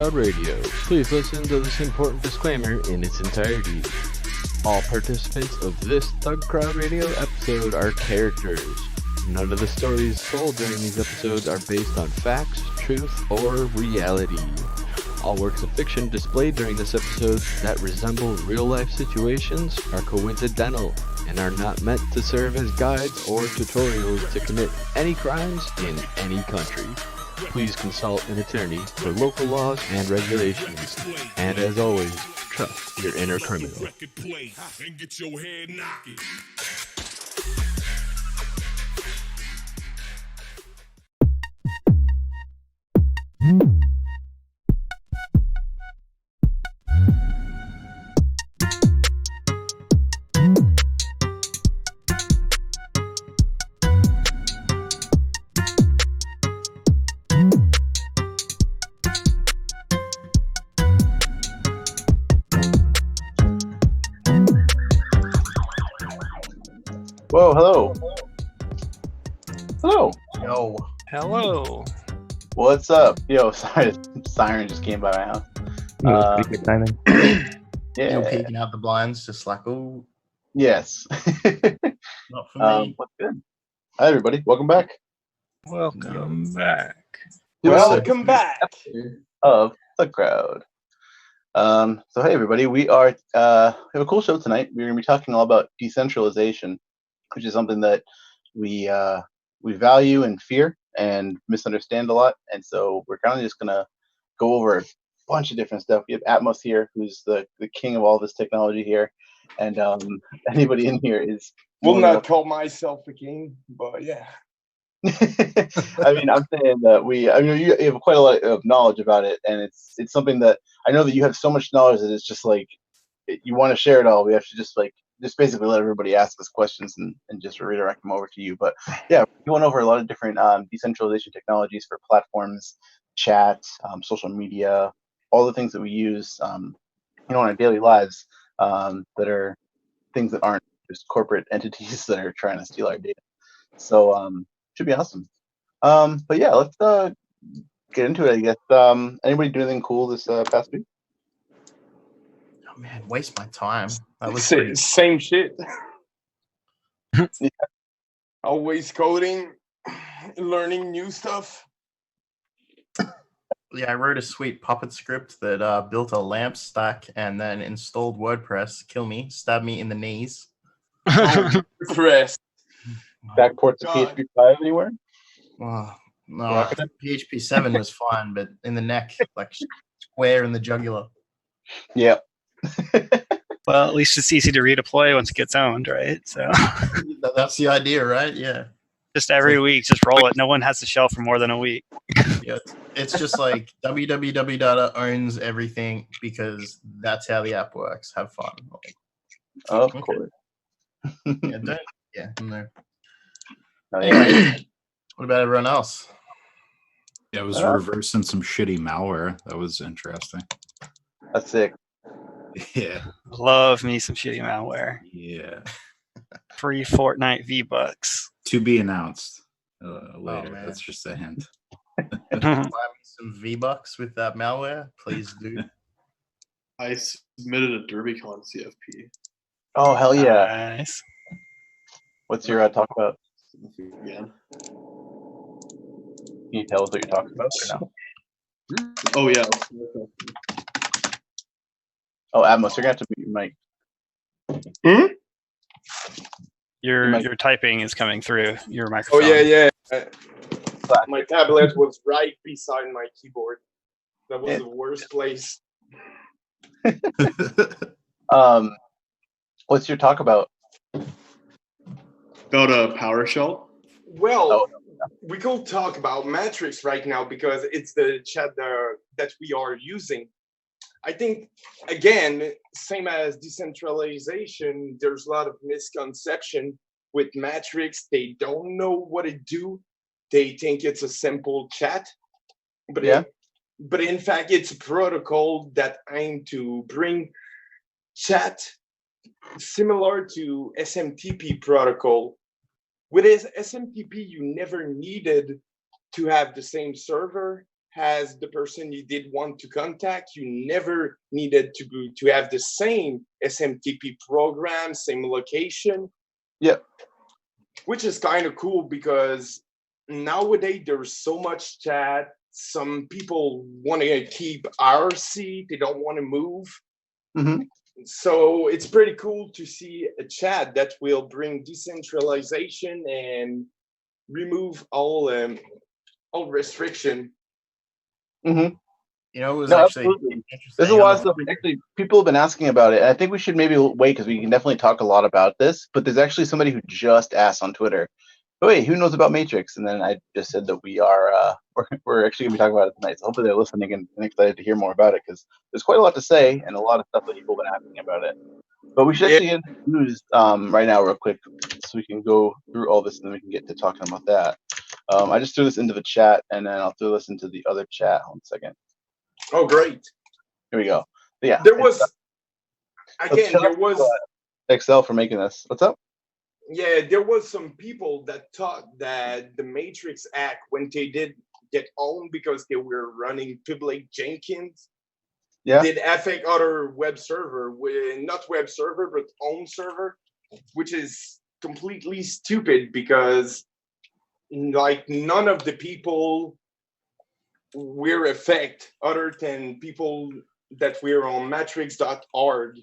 ThugCrowd Radio. Please listen to this important disclaimer in its entirety. All participants of this ThugCrowd Radio episode are characters. None of the stories told during these episodes are based on facts, truth, or reality. All works of fiction displayed during this episode that resemble real-life situations are coincidental and are not meant to serve as guides or tutorials to commit any crimes in any country. Please consult an attorney for local laws and regulations. And as always, trust your inner criminal. Whoa, hello. Hello. Yo. Hello. What's up? Yo, sorry, the siren just came by my house. Speaker timing. Yeah. You're peeking out the blinds, just like, oh, Yes. not for me. What's good? Hi, everybody. Welcome back. Welcome back. Welcome back of the crowd. So hey, everybody. We have a cool show tonight. We're going to be talking all about decentralization, which is something that we value and fear and misunderstand a lot. And so we're kind of just gonna go over a bunch of different stuff. We have Atmos here, who's the king of all this technology here, and anybody in here is. Will not call myself a king, but yeah. I mean, I'm saying that you have quite a lot of knowledge about it, and it's something that I know that you have so much knowledge that it's just like you want to share it all. We have to just basically let everybody ask us questions and just redirect them over to you. But yeah, we went over a lot of different decentralization technologies for platforms, chat, social media, all the things that we use, in our daily lives, that are things that aren't just corporate entities that are trying to steal our data. So should be awesome. But yeah, let's get into it, I guess. Anybody do anything cool this past week? Oh man, waste my time. That was Same shit. Yeah. Always coding, learning new stuff. Yeah, I wrote a sweet Puppet script that built a lamp stack and then installed WordPress. Kill me, stab me in the knees. Rest. Backport to PHP 5 anywhere? Oh, no, PHP 7 was fine, but in the neck, like square in the jugular. Yeah. Well, at least it's easy to redeploy once it gets owned, right? So That's the idea, right? Yeah. just every week, just roll it. No one has to shell for more than a week. Yeah, it's just like www owns everything because that's how the app works. Have fun. Of Okay. course. No. Oh, yeah. Anyway, what about everyone else? Yeah, I was reversing some shitty malware. That was interesting. That's sick. Yeah. Love me some shitty malware. Yeah. Free Fortnite V-Bucks. To be announced later. Man. That's just a hint. Buy me some V-Bucks with that malware, please do. I submitted a DerbyCon CFP. Oh, hell yeah. Nice. What's your talk about? Again. Can you tell us what you're talking about or no? Oh, yeah. Oh, Atmos, you're going to have to mute your mic. Your typing is coming through your Oh microphone. yeah. My tablet was right beside my keyboard. That was the worst place. What's your talk about? About a PowerShell. Well, we could talk about Matrix right now because it's the chat that we are using. I think, again, same as decentralization, there's a lot of misconception with Matrix. They don't know what it do. They think it's a simple chat. But in fact, it's a protocol that aim to bring chat similar to SMTP protocol. With SMTP, you never needed to have the same server, as the person you did want to contact. You never needed to have the same SMTP program, same location. Yep. Which is kind of cool because nowadays there's so much chat. Some people want to keep IRC, they don't want to move. Mm-hmm. So it's pretty cool to see a chat that will bring decentralization and remove all restriction. Mm-hmm. You know, it was No, actually absolutely. interesting. There's a lot of stuff. Actually, people have been asking about it, and I think we should maybe wait because we can definitely talk a lot about this. But there's actually somebody who just asked on Twitter, "Oh, wait, who knows about Matrix?" And then I just said that we are we're actually gonna be talking about it tonight. So hopefully they're listening and excited to hear more about it because there's quite a lot to say and a lot of stuff that people have been asking about it. But we should actually get into news right now, real quick, so we can go through all this and then we can get to talking about that. I just threw this into the chat, and then I'll throw this into the other chat. 1 second. Oh, great. Here we go. Yeah. There was, again, there was Excel for making this. What's up? Yeah, there was some people that thought that the Matrix Act, when they did get owned because they were running public Jenkins, did affect other web server, not web server, but own server, which is completely stupid because like none of the people were affected other than people that were on matrix.org.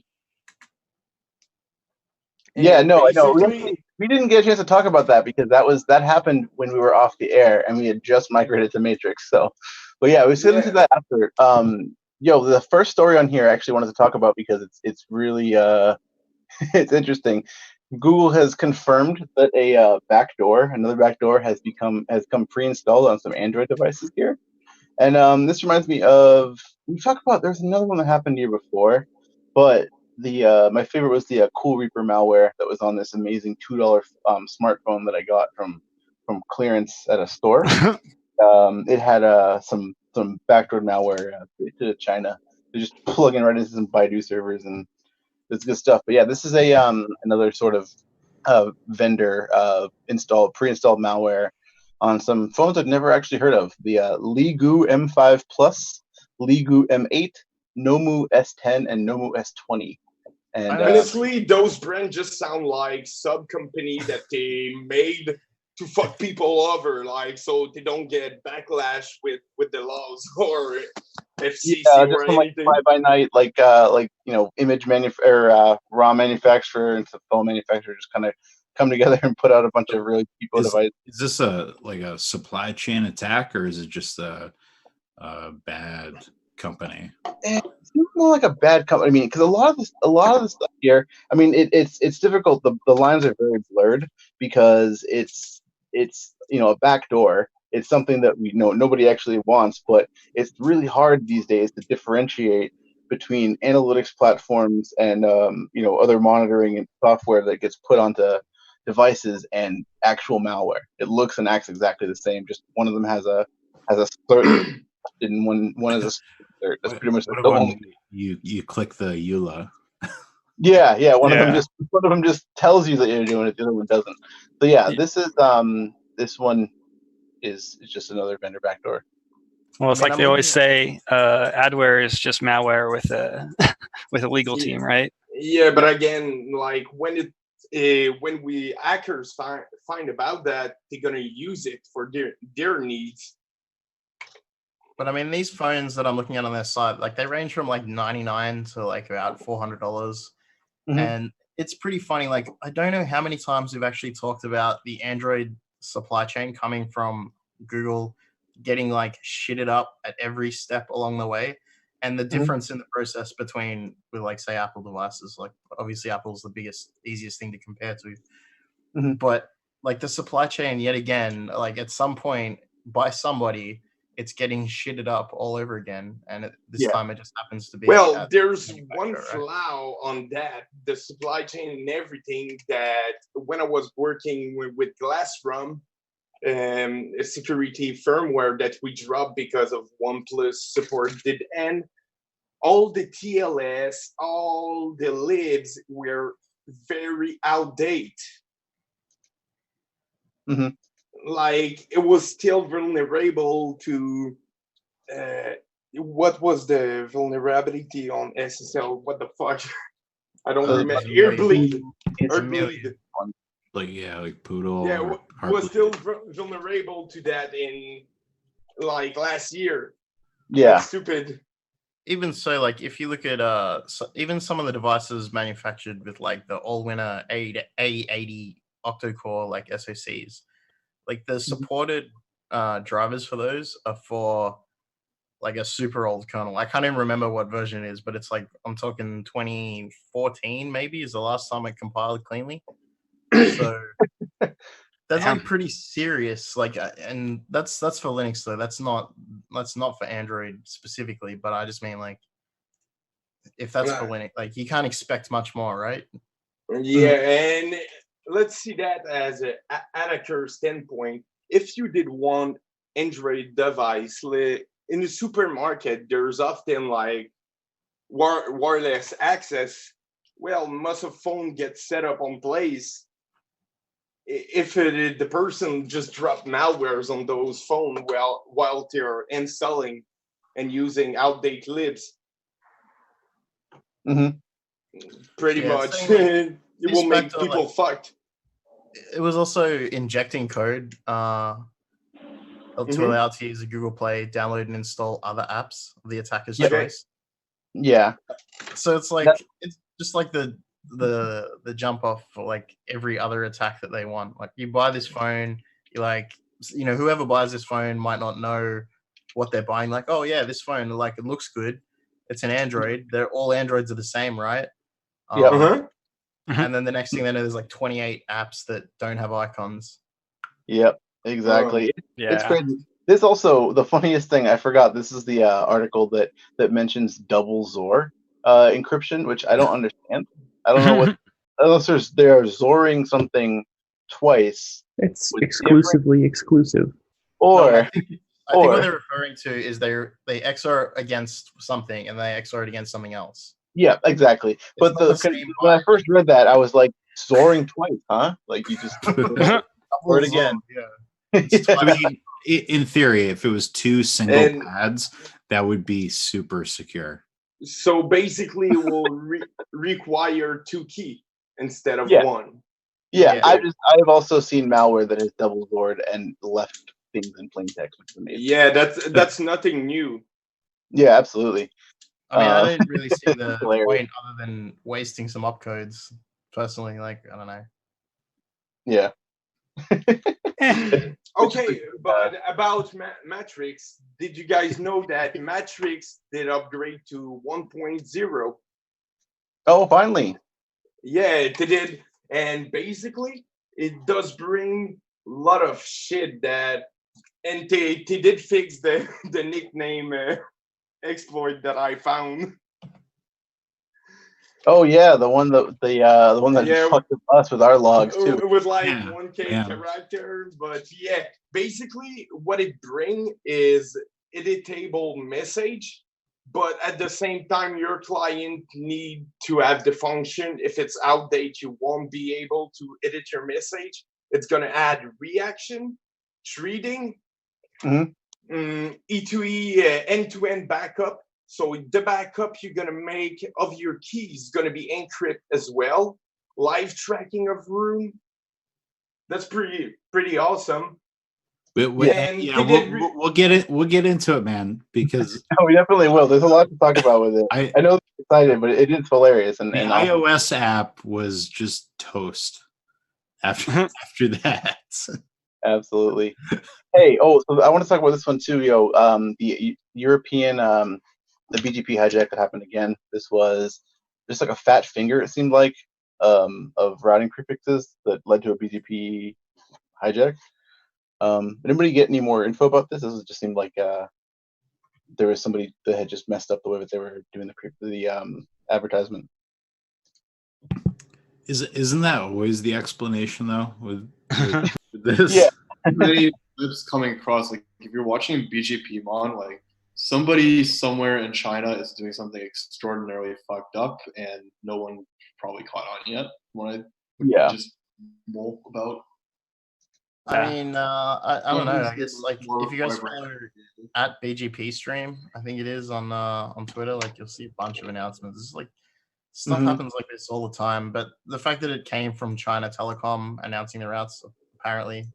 Yeah, no, I know. We didn't get a chance to talk about that because that happened when we were off the air and we had just migrated to Matrix. So, but yeah, we was into that after. The first story on here I actually wanted to talk about because it's really it's interesting. Google has confirmed that another backdoor has come pre-installed on some Android devices here. And this reminds me of, we talked about, there's another one that happened here before, but my favorite was the Cool Reaper malware that was on this amazing $2 smartphone that I got from clearance at a store. It had some backdoor malware to China. They just plug in right into some Baidu servers, and it's good stuff. But yeah, this is another sort of vendor pre-installed malware on some phones I've never actually heard of. The Ligu M5 Plus, Ligu M8, Nomu S10, and Nomu S20. And honestly, those brands just sound like sub company that they made to fuck people over, like so they don't get backlash with the laws or FCC or anything. Like fly by night, image raw manufacturer and phone manufacturer just kind of come together and put out a bunch of really cheapo devices. Is this a supply chain attack, or is it just a bad company? It's more like a bad company. I mean, because a lot of the stuff here, I mean, it's difficult. The lines are very blurred because it's a backdoor. It's something that we know nobody actually wants, but it's really hard these days to differentiate between analytics platforms and other monitoring and software that gets put onto devices and actual malware. It looks and acts exactly the same. Just one of them has a slur, and one is a slur. That's pretty much the only. You click the EULA. Yeah. One of them just tells you that you're doing it. The other one doesn't. So yeah, this one is just another vendor backdoor. Well, it's like they always say, adware is just malware with a with a legal team, right? Yeah, but again, like when we hackers find about that, they're gonna use it for their needs. But I mean, these phones that I'm looking at on their site, like they range from like $99 to like about $400, and it's pretty funny. Like I don't know how many times we've actually talked about the Android supply chain coming from Google, getting like shitted up at every step along the way, and the difference in the process between with like say Apple devices. Like obviously Apple's the easiest thing to compare to, but like the supply chain yet again, like at some point by somebody, it's getting shitted up all over again, and this time it just happens to be. Well, there's one flaw on that, the supply chain and everything, that when I was working with Glassrum, a security firmware that we dropped because of OnePlus support did end, all the TLS, all the libs were very outdated. Like it was still vulnerable to what was the vulnerability on SSL? What the fuck? I don't remember. It's a million. It's a Earbleed. million. like Poodle. Yeah, or was Heartbleed. still vulnerable to that in like last year. Yeah. That's stupid. Even so, like if you look at even some of the devices manufactured with like the all-winner A80 octa-core like SoCs, like the supported drivers for those are for like a super old kernel. I can't even remember what version it is, but it's like I'm talking 2014 maybe is the last time I compiled cleanly. So that's like pretty serious. Like, and that's for Linux though. That's not for Android specifically. But I just mean like, if that's for Linux, like you can't expect much more, right? Yeah, and let's see that as a hacker standpoint. If you did one Android device in the supermarket, there's often like wireless access. Well, most of phone gets set up on place. If the person just dropped malwares on those phones while they're installing and using outdated libs, pretty much it will make people fucked. It was also injecting code to allow to use a Google Play, download and install other apps of the attacker's choice. Yeah. So it's like it's just like the jump off for like every other attack that they want. Like you buy this phone, you like whoever buys this phone might not know what they're buying. Like, oh yeah, this phone, like it looks good. It's an Android. They're all Androids are the same, right? And then the next thing they know, there's like 28 apps that don't have icons. Yep, exactly. Yeah. It's crazy. This also, the funniest thing, I forgot, this is the article that mentions double XOR encryption, which I don't understand. I don't know what, unless they're XORing something twice. It's exclusively exclusive. Or, I think what they're referring to is they XOR against something and they XOR it against something else. Yeah, exactly. But when I first read that, I was like, XORing twice, huh? Like you just XOR it again. Yeah. I mean, in theory, if it was two single pads, that would be super secure. So basically, it will require two keys instead of one. Yeah, I've also seen malware that is double XORed and left things in plain text, which is amazing. Yeah, that's nothing new. Yeah, absolutely. I mean, I don't really see the point other than wasting some opcodes. Personally, like I don't know. Yeah. Okay, but about Matrix, did you guys know that Matrix did upgrade to 1.0? Oh, finally. Yeah, they did, and basically, it does bring a lot of shit and they did fix the nickname exploit that I found. Oh yeah, the one that fucked us with our logs too. With like 1K character, but yeah, basically what it bring is editable message, but at the same time your client need to have the function. If it's outdated, you won't be able to edit your message. It's gonna add reaction, treating, E2E end-to-end backup. So the backup you're gonna make of your keys is gonna be encrypted as well. Live tracking of room. That's pretty awesome. We'll get it. We'll get into it, man. Because we definitely will. There's a lot to talk about with it. I know they're excited, but it is hilarious. And the iOS app was just toast after that. Absolutely. Hey, so I want to talk about this one too, yo. The European, the BGP hijack that happened again. This was just like a fat finger, it seemed like, of routing prefixes that led to a BGP hijack. Anybody get any more info about this? This just seemed like there was somebody that had just messed up the way that they were doing the advertisement. Isn't that always the explanation though with this? Yeah. Many clips coming across, like if you're watching BGP Mon, like somebody somewhere in China is doing something extraordinarily fucked up, and no one probably caught on yet. Just know about. I mean, I don't know. I guess like if you guys follow at BGP stream, I think it is on Twitter, like you'll see a bunch of announcements. It's like stuff happens like this all the time. But the fact that it came from China Telecom announcing the routes, apparently,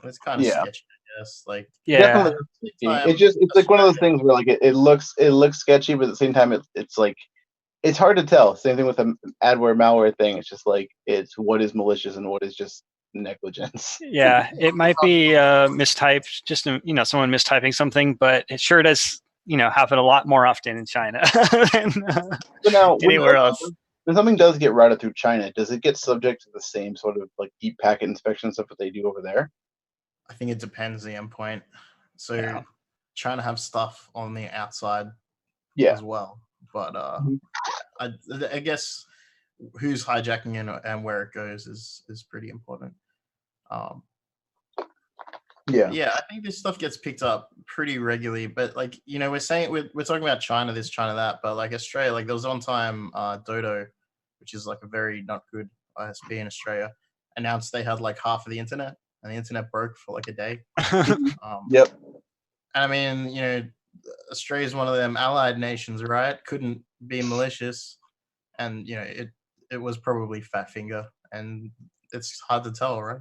it's kind of sketchy, I guess. Like, definitely. It's like one of those things where like it looks sketchy, but at the same time it's like it's hard to tell. Same thing with the adware malware thing. It's just like it's what is malicious and what is just negligence. Yeah, it might be mistyped, just someone mistyping something, but it sure does happen a lot more often in China than anywhere else. When something does get routed through China, does it get subject to the same sort of like deep packet inspection stuff that they do over there? I think it depends the endpoint. So China have stuff on the outside as well, but I guess who's hijacking and where it goes is pretty important. Yeah, I think this stuff gets picked up pretty regularly, but like we're talking about China this, China that, but like Australia, like there was one time Dodo, which is like a very not good ISP in Australia, announced they had like half of the internet, and the internet broke for like a day. Yep. And I mean, Australia is one of them allied nations, right? Couldn't be malicious, and it was probably fat finger, and it's hard to tell, right?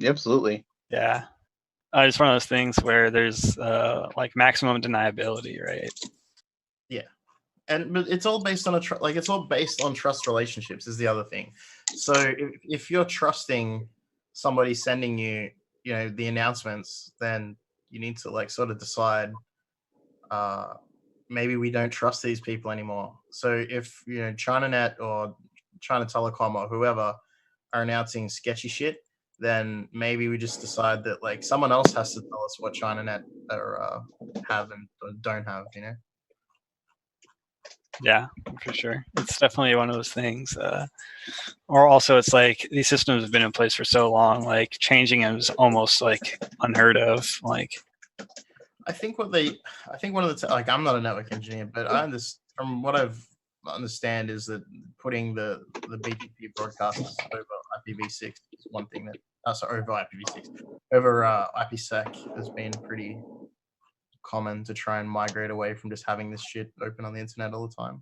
Absolutely. Yeah. It's one of those things where there's like maximum deniability, right? Yeah, but it's all based on it's all based on trust relationships is the other thing. So if you're trusting somebody sending you, the announcements, then you need to like sort of decide, maybe we don't trust these people anymore. So if ChinaNet or China Telecom or whoever are announcing sketchy shit, then maybe we just decide that like someone else has to tell us what ChinaNet have and don't have, Yeah, for sure. It's definitely one of those things. Or also, it's like these systems have been in place for so long, like changing them is almost like unheard of. Like, I think one of the like I'm not a network engineer, but from what I've understand is that putting the BGP broadcasts over IPv6 is one thing that over IPv6 over IPsec has been pretty common to try and migrate away from just having this shit open on the internet all the time.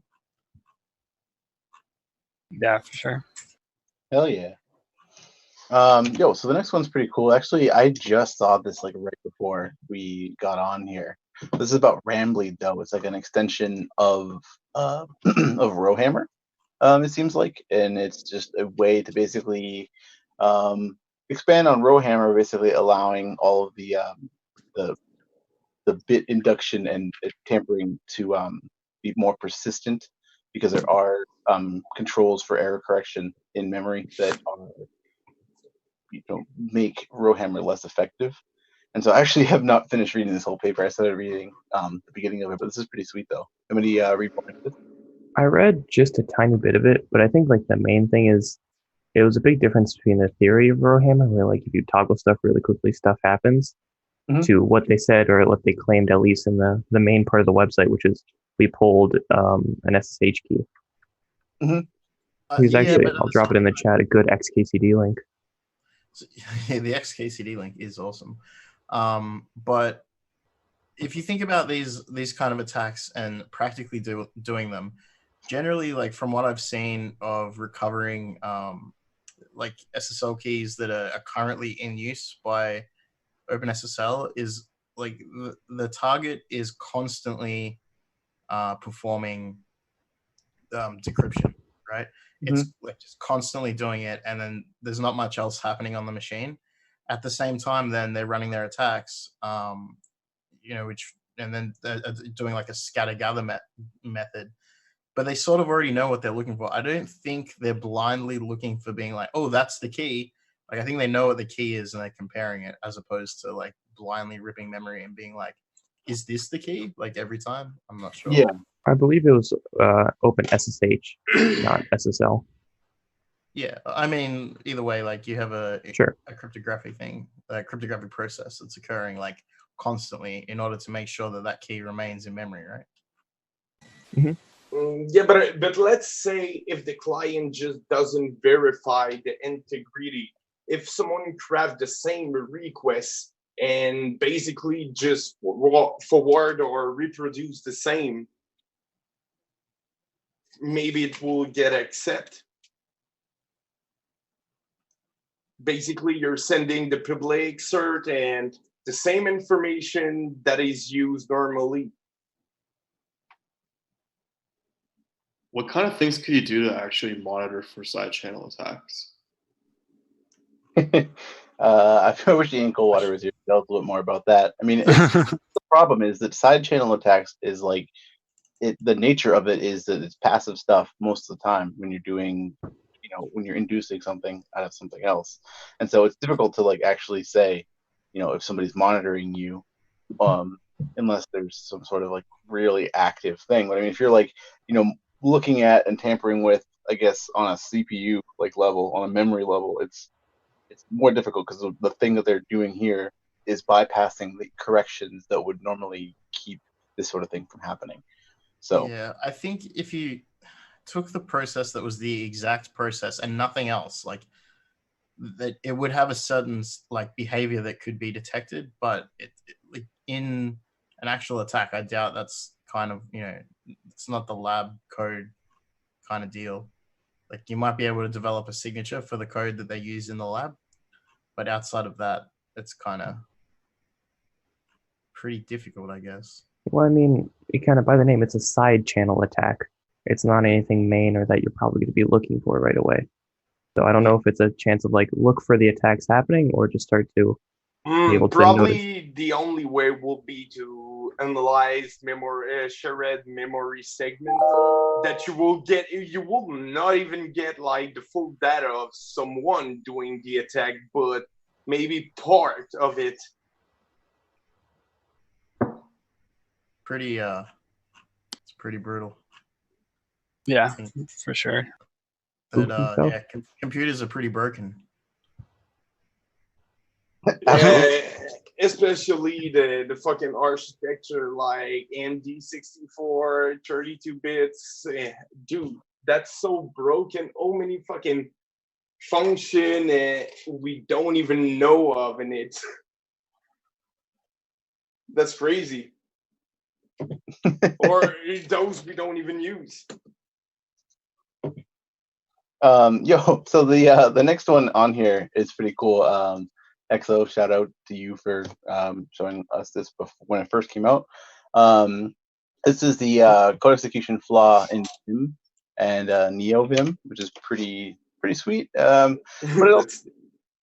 Yeah, for sure. Hell yeah. So the next one's pretty cool. Actually, I just saw this like right before we got on here. This is about Rambly though. It's like an extension of of Rowhammer. It seems like, and it's just a way to basically expand on Rowhammer, basically allowing all of the bit induction and tampering to be more persistent, because there are controls for error correction in memory that are make Rowhammer less effective. And so I actually have not finished reading this whole paper. I started reading the beginning of it, but this is pretty sweet though. Anybody read more into this? I read just a tiny bit of it, but I think like the main thing is it was a big difference between the theory of Rowhammer, where like if you toggle stuff really quickly, stuff happens, to what they said or what they claimed, at least in the main part of the website, which is we pulled an SSH key. He's actually, I'll drop it in the chat, a good XKCD link. So, the XKCD link is awesome. But if you think about these kind of attacks and practically doing them, generally, like from what I've seen of recovering like SSL keys that are currently in use by OpenSSL, is like the target is constantly performing decryption, right? It's like just constantly doing it, and then there's not much else happening on the machine. At the same time, then they're running their attacks, and then they're doing like a scatter gather method. But they sort of already know what they're looking for. I don't think they're blindly looking for being like, oh, that's the key. Like, I think they know what the key is and they're comparing it, as opposed to like blindly ripping memory and being like, is this the key? Like every time? I'm not sure. Yeah, I believe it was OpenSSH, not SSL. Yeah, I mean, either way, like you have a cryptographic thing, a cryptographic process that's occurring like constantly in order to make sure that that key remains in memory, right? Yeah, but let's say if the client just doesn't verify the integrity if someone craft the same request and basically just forward or reproduce the same, maybe it will get accepted. Basically, you're sending the public cert and the same information that is used normally. What kind of things could you do to actually monitor for side channel attacks? I wish Ian Coldwater was here to tell us a little bit more about that. I mean, the problem is that side channel attacks is like the nature of it is that it's passive stuff most of the time when you're doing, when you're inducing something out of something else, and so it's difficult to like actually say, if somebody's monitoring you, unless there's some sort of like really active thing. But I mean, if you're like, looking at and tampering with, I guess, on a CPU like level, on a memory level, it's more difficult because the thing that they're doing here is bypassing the corrections that would normally keep this sort of thing from happening. So yeah, I think if you took the process that was the exact process and nothing else, like that, it would have a certain like behavior that could be detected, but like in an actual attack, I doubt that's kind of, it's not the lab code kind of deal. Like you might be able to develop a signature for the code that they use in the lab, but outside of that, it's kind of pretty difficult, I guess. Well, I mean, it kind of by the name, it's a side channel attack. It's not anything main or that you're probably going to be looking for right away. So I don't know if it's a chance of like look for the attacks happening or just start to be able to probably notice. The only way will be to analyze shared memory segment that you will get. You will not even get like the full data of someone doing the attack, but maybe part of it. It's pretty brutal. Yeah, for sure. But yeah, computers are pretty broken. Especially the fucking architecture like AMD 64, 32 bits. Dude, that's so broken. How many fucking function we don't even know of in it. That's crazy. Or those we don't even use. So the next one on here is pretty cool. XO, shout out to you for showing us this when it first came out. This is the code execution flaw in Vim and NeoVim, which is pretty sweet. But it also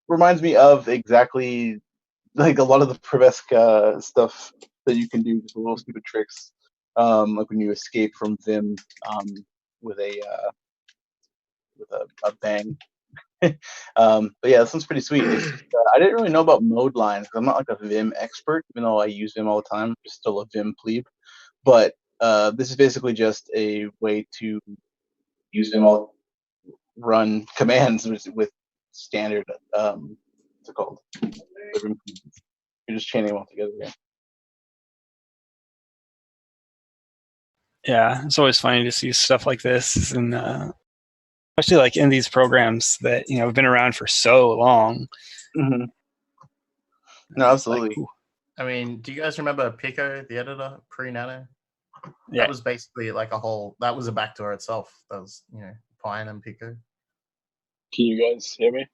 reminds me of exactly like a lot of the Prevesk stuff that you can do, just little stupid tricks, like when you escape from Vim with a bang. But yeah, this one's pretty sweet. It's just, I didn't really know about mode lines because I'm not like a Vim expert, even though I use Vim all the time. I'm just still a Vim plebe. But this is basically just a way to use Vim all run commands with standard what's it called? You're just chaining them all together again. Yeah, it's always funny to see stuff like this, and especially like in these programs that have been around for so long. Mm-hmm. No, absolutely. Like, I mean, do you guys remember Pico, the editor, pre-Nano? Yeah. That was basically like that was a backdoor itself. That was, Pine and Pico. Can you guys hear me?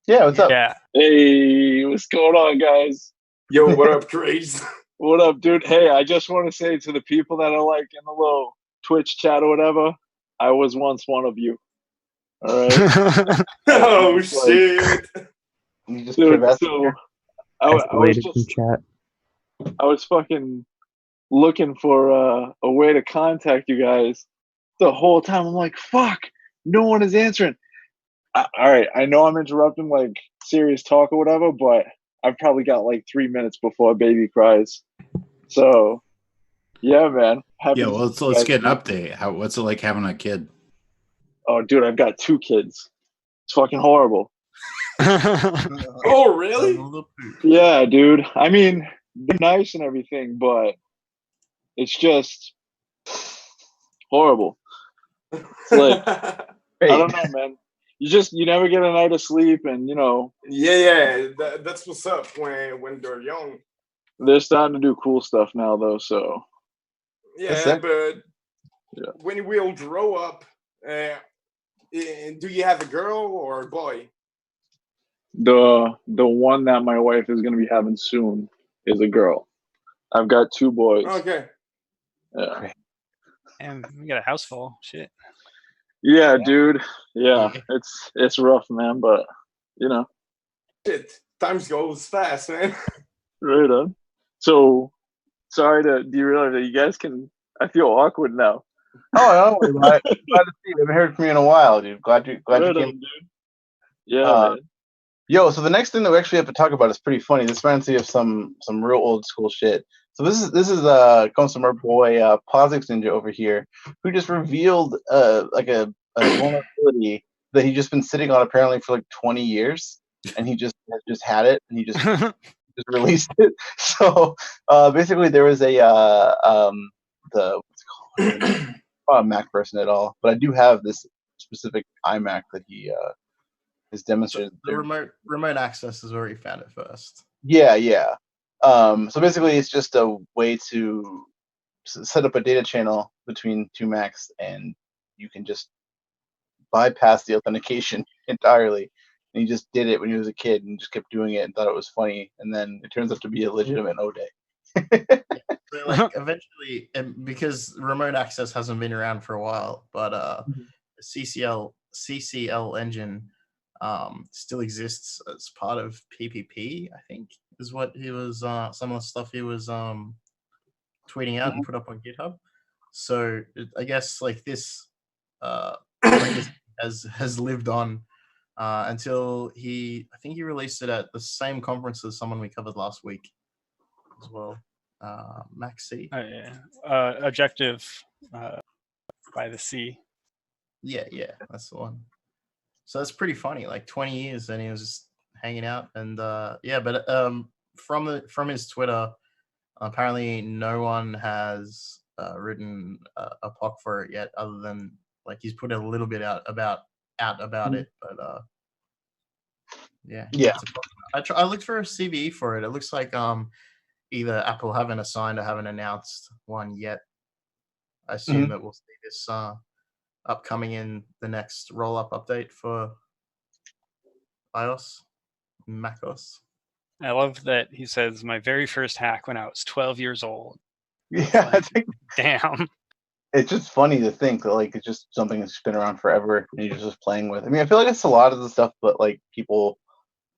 Yeah, what's up? Yeah. Hey, what's going on, guys? Yo, what up, Trace? What up, dude? Hey, I just want to say to the people that are like in the little Twitch chat or whatever, I was once one of you. All right. Oh shit! You just dude, so I was just chat. I was fucking looking for a way to contact you guys the whole time. I'm like, fuck, no one is answering. All right, I know I'm interrupting like serious talk or whatever, but I've probably got like 3 minutes before baby cries. So, yeah, man. Yeah, well, let's get an update. What's it like having a kid? Oh, dude, I've got 2 kids. It's fucking horrible. Oh, really? Yeah, dude. I mean, they're nice and everything, but it's just horrible. It's like, I don't know, man. you never get a night of sleep, and Yeah. That's what's up when they're young. they're starting to do cool stuff now, though. So Yeah, but when we'll grow up, do you have a girl or a boy? the one that my wife is gonna be having soon is a girl. I've got 2 boys. Okay. Yeah. And we got a house full. Shit. Yeah, dude. Yeah, it's rough, man, but Shit, times goes fast, man. right on. So sorry to derail that. You guys can. I feel awkward now. Oh, no, glad to see you. I haven't heard from you in a while, dude. Glad you Right came. on, dude. Yeah, man. Yo, so the next thing that we actually have to talk about is pretty funny. This reminds me of some real old school shit. So this is comes from our boy Posix Ninja over here, who just revealed like a vulnerability that he's just been sitting on apparently for like 20 years, and he just had it, and he just released it. So basically, there was a what's it called? I'm not a Mac person at all, but I do have this specific iMac that he is demonstrated. The remote access is where he found it first. Yeah. So basically, it's just a way to set up a data channel between 2 Macs, and you can just bypass the authentication entirely. And he just did it when he was a kid and just kept doing it and thought it was funny. And then it turns out to be a legitimate O-Day. So, like, eventually, and because remote access hasn't been around for a while, but CCL engine still exists as part of PPP, I think, is what he was some of the stuff he was tweeting out and put up on GitHub. So I guess like this legacy has lived on until I think he released it at the same conference as someone we covered last week as well. Max C. Oh yeah, Objective by the Sea. Yeah, that's the one. So that's pretty funny. Like 20 years, and he was just hanging out, and but from his Twitter, apparently no one has written a POC for it yet, other than like he's put a little bit out about it, but yeah. I looked for a CVE for it. It looks like either Apple haven't assigned or haven't announced one yet. I assume that we'll see this upcoming in the next roll-up update for iOS, macOS. I love that he says my very first hack when I was 12 years old. Yeah, I think damn. It's just funny to think that like it's just something that's been around forever and you're just playing with. I mean, I feel like it's a lot of the stuff that like people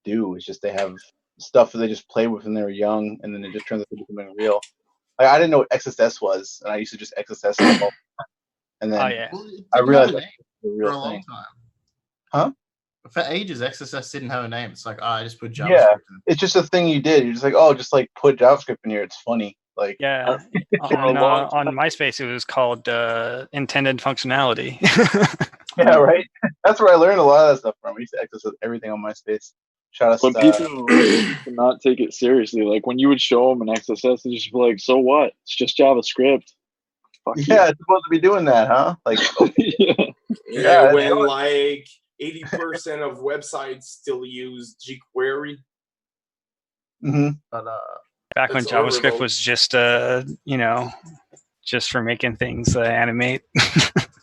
do. It's just they have stuff that they just play with when they were young, and then it just turns out to be something real. Like I didn't know what XSS was, and I used to just XSS stuff all the time. And then I realized that's a real for a thing. long time. Huh? For ages, XSS didn't have a name. It's like, I just put JavaScript Yeah, in. it's just a thing you did. You're just like, oh, just like put JavaScript in here. It's funny. Like yeah, on MySpace it was called intended functionality. Yeah, right. That's where I learned a lot of that stuff from. I used to access everything on MySpace. Shout out But people do not take it seriously. Like when you would show them an XSS, they just be like, "So what? It's just JavaScript." Fuck yeah, it's supposed to be doing that, huh? Like, okay. yeah, when like 80% of websites still use jQuery. Mm-hmm. But back when JavaScript was just just for making things animate.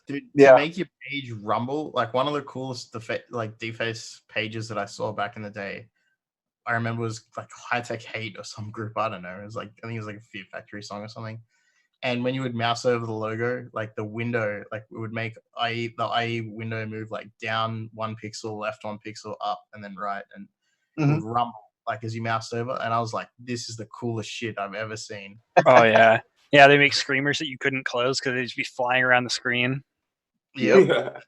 Dude, to make your page rumble, like one of the coolest deface pages that I saw back in the day, I remember was like High Tech Hate or some group, I don't know. It was like, I think it was like a Fear Factory song or something. And when you would mouse over the logo, like the window, like it would make the IE window move like down 1 pixel, left 1 pixel, up, and then right, and it would rumble like as you moused over. And I was like, this is the coolest shit I've ever seen. Oh yeah, yeah. They make screamers that you couldn't close because they'd just be flying around the screen. Yep.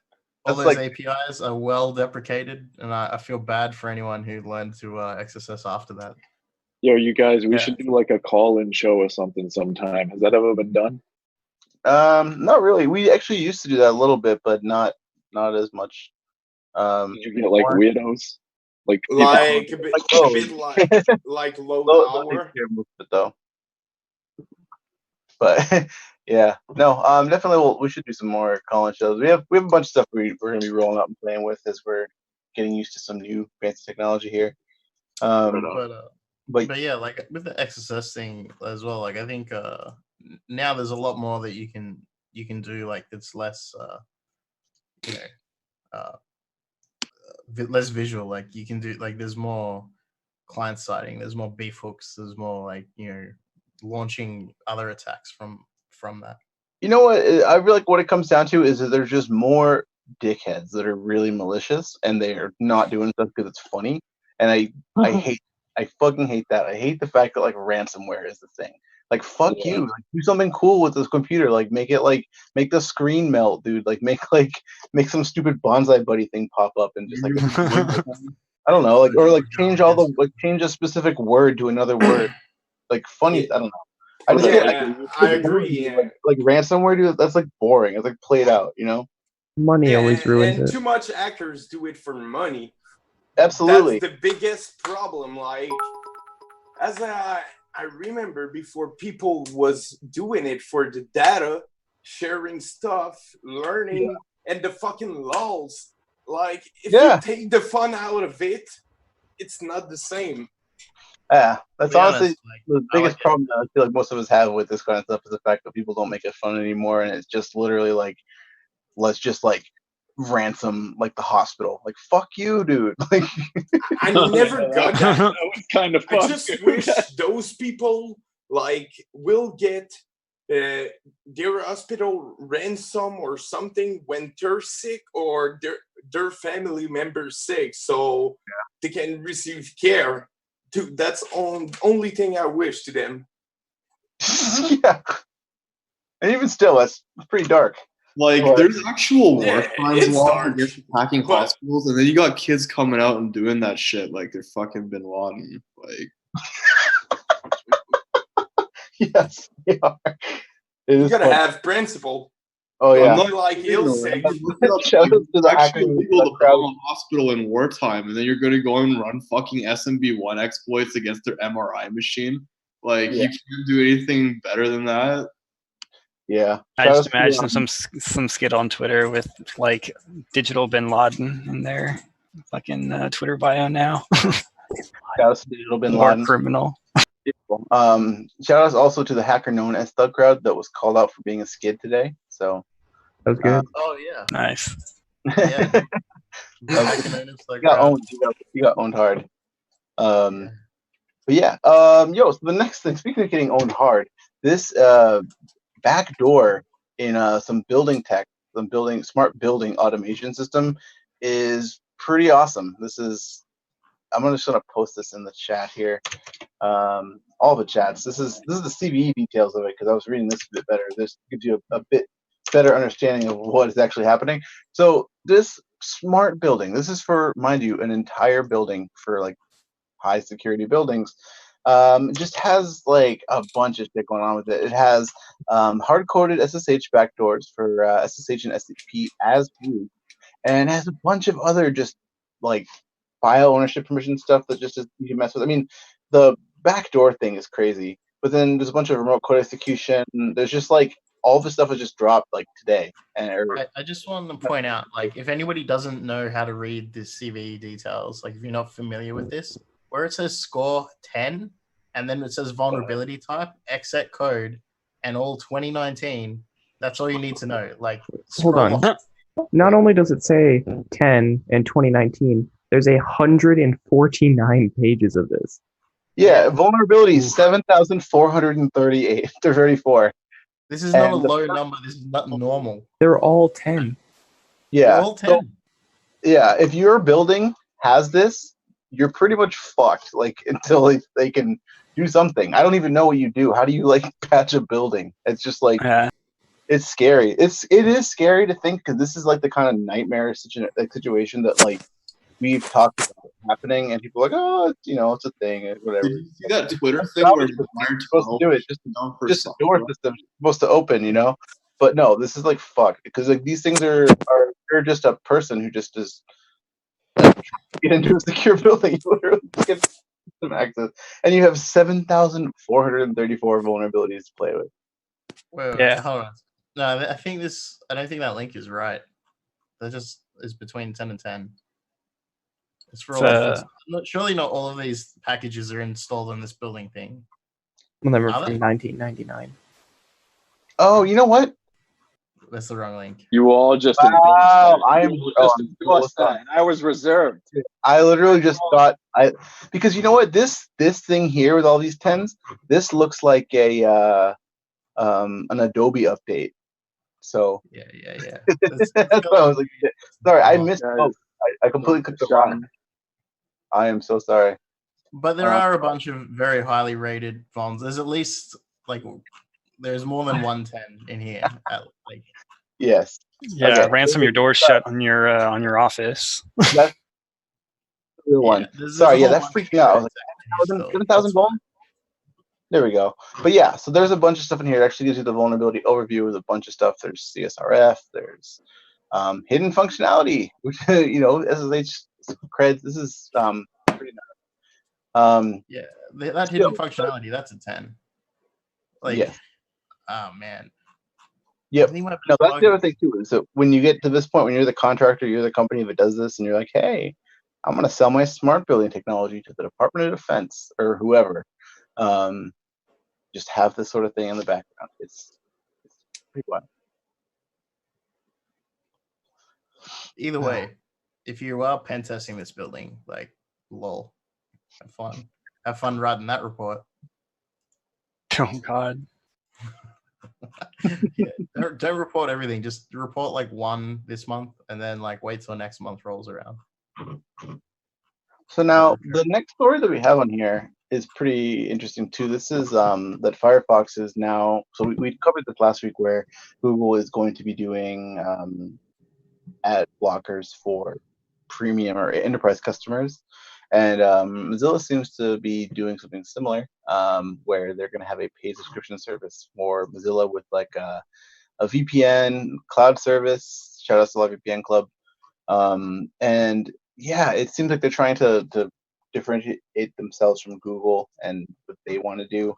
All those APIs are well deprecated, and I feel bad for anyone who learned to XSS after that. Yo, you guys, we should do like a call-in show or something sometime. Has that ever been done? Not really. We actually used to do that a little bit, but not as much. Did you get like weirdos? Like a bit like low power. Though. But yeah, no, definitely we should do some more call-in shows. We have a bunch of stuff we're gonna be rolling out and playing with as we're getting used to some new fancy technology here. But yeah, like with the XSS thing as well, like I think now there's a lot more that you can do, like it's less less visual. Like you can do, like there's more client siding, there's more beef hooks, there's more like launching other attacks from that. You know what? I feel like what it comes down to is that there's just more dickheads that are really malicious and they are not doing stuff because it's funny. And I fucking hate that. I hate the fact that like ransomware is the thing. Like fuck you. Like, do something cool with this computer. Like make the screen melt, dude. Like make some stupid bonsai buddy thing pop up and just like I don't know, like, or like change a specific word to another word. Like funny, I don't know. I just get I agree. Like ransomware, dude. That's like boring. It's like played out, Money always ruins and it. too much hackers do it for money. Absolutely. That's the biggest problem. Like, as I remember before, people was doing it for the data, sharing stuff, learning, and the fucking lulls. Like, if you take the fun out of it, it's not the same. Yeah, that's honestly the biggest problem that I feel like most of us have with this kind of stuff is the fact that people don't make it fun anymore, and it's just literally like, let's just like ransom like the hospital. Like fuck you, dude. Like I never got that. That was kind of fun. I just wish those people like will get their hospital ransom or something when they're sick or their family members sick, so they can receive care. Dude, that's only thing I wish to them. Yeah, and even still, that's pretty dark. Like, there's actual war crimes it's law dark, against attacking hospitals, and then you got kids coming out and doing that shit like they're fucking Bin Laden. Like, yes, they are. You gotta have principle. Oh yeah, I'm not like sick. It's actually illegal to bomb a hospital in wartime, and then you're going to go and run fucking SMB1 exploits against their MRI machine. Like, you can't do anything better than that. Yeah, I just imagine some skit on Twitter with like digital Bin Laden in their fucking Twitter bio now. Shout out to digital Bin Laden. Criminal. Shout out also to the hacker known as ThugCrowd that was called out for being a skid today. So that was good. Oh yeah, nice. Yeah, he got owned hard. But yeah, so the next thing. Speaking of getting owned hard, this backdoor in some building tech, smart building automation system is pretty awesome. I'm just gonna post this in the chat here. All the chats. This is the CVE details of it because I was reading this a bit better. This gives you a bit better understanding of what is actually happening. So this smart building, this is for, mind you, an entire building for like high security buildings. Just has like a bunch of shit going on with it. It has hard-coded SSH backdoors for SSH and STP as root, and it has a bunch of other just like file ownership permission stuff that just you can mess with. I mean, the backdoor thing is crazy, but then there's a bunch of remote code execution. There's just like all the stuff has just dropped like today. And I just want to point out, like, if anybody doesn't know how to read the CVE details, like if you're not familiar with this, where it says score 10 and then it says vulnerability type, exec code, and all 2019, that's all you need to know. Like, hold on. Not only does it say 10 and 2019, there's 149 pages of this. Yeah, vulnerability 7,438 to 34. This is not a low number. This is not normal. They're all 10. Yeah. They're all 10. So, yeah, if your building has this, you're pretty much fucked. Like until they can do something. I don't even know what you do. How do you like patch a building? It's just like it's scary. It is scary to think because this is like the kind of nightmare situation that like we've talked about happening, and people are like, oh, it's a thing, or whatever. Did you see that Twitter thing where you're supposed to do it? Just the door system supposed to open, But no, this is like fuck because like these things are they're just a person who just is get into a secure building. You literally get some access, and you have 7,434 vulnerabilities to play with. Wait, Yeah. hold on. No, I think this. I don't think that link is right. That just is between 10 and 10. It's for all of surely not all of these packages are installed on this building thing. Some of them are from 1999. Oh, you know what? That's the wrong link. You all just Wow, I am endorsed that, and I was reserved. I literally just thought because you know what, this thing here with all these 10s, this looks like a an Adobe update. So yeah. That's what I was like, sorry, I missed. I completely clicked the wrong. I am so sorry. But there are a bunch of very highly rated phones. There's at least there's more than 110 in here. Yes. Yeah, okay. ransom your doors shut on your office. That's the real one. Sorry, yeah, that freaked me out. I was like, 7,000 bones? There we go. But yeah, so there's a bunch of stuff in here. It actually gives you the vulnerability overview with a bunch of stuff. There's CSRF, there's hidden functionality, which, SSH creds. This is pretty nice. Yeah, that hidden functionality, that's a 10. Yes. Oh, man. Yep. No, that's the other thing too. Is that when you get to this point, when you're the contractor, you're the company that does this, and you're like, hey, I'm going to sell my smart building technology to the Department of Defense or whoever. Just have this sort of thing in the background. It's pretty wild. Either way, if you are pen testing this building, lol, have fun writing that report. Oh God. Yeah, don't report everything. Just report one this month, and then wait till next month rolls around. So now the next story that we have on here is pretty interesting too. This is that Firefox is now. So we covered this last week, where Google is going to be doing ad blockers for premium or enterprise customers, and Mozilla seems to be doing something similar, where they're going to have a paid subscription service for Mozilla with a VPN cloud service. Shout out to the VPN Club, and yeah, it seems like they're trying to differentiate themselves from Google and what they want to do.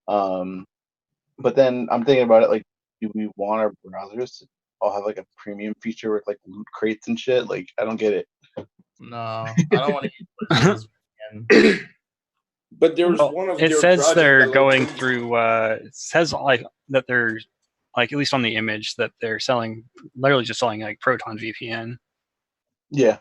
But then I'm thinking about it, do we want our browsers to all have a premium feature with loot crates and shit? I don't get it. No, I don't want to use again. But there's one of it says they're going through it says that they're at least on the image that they're literally just selling Proton VPN. Yeah.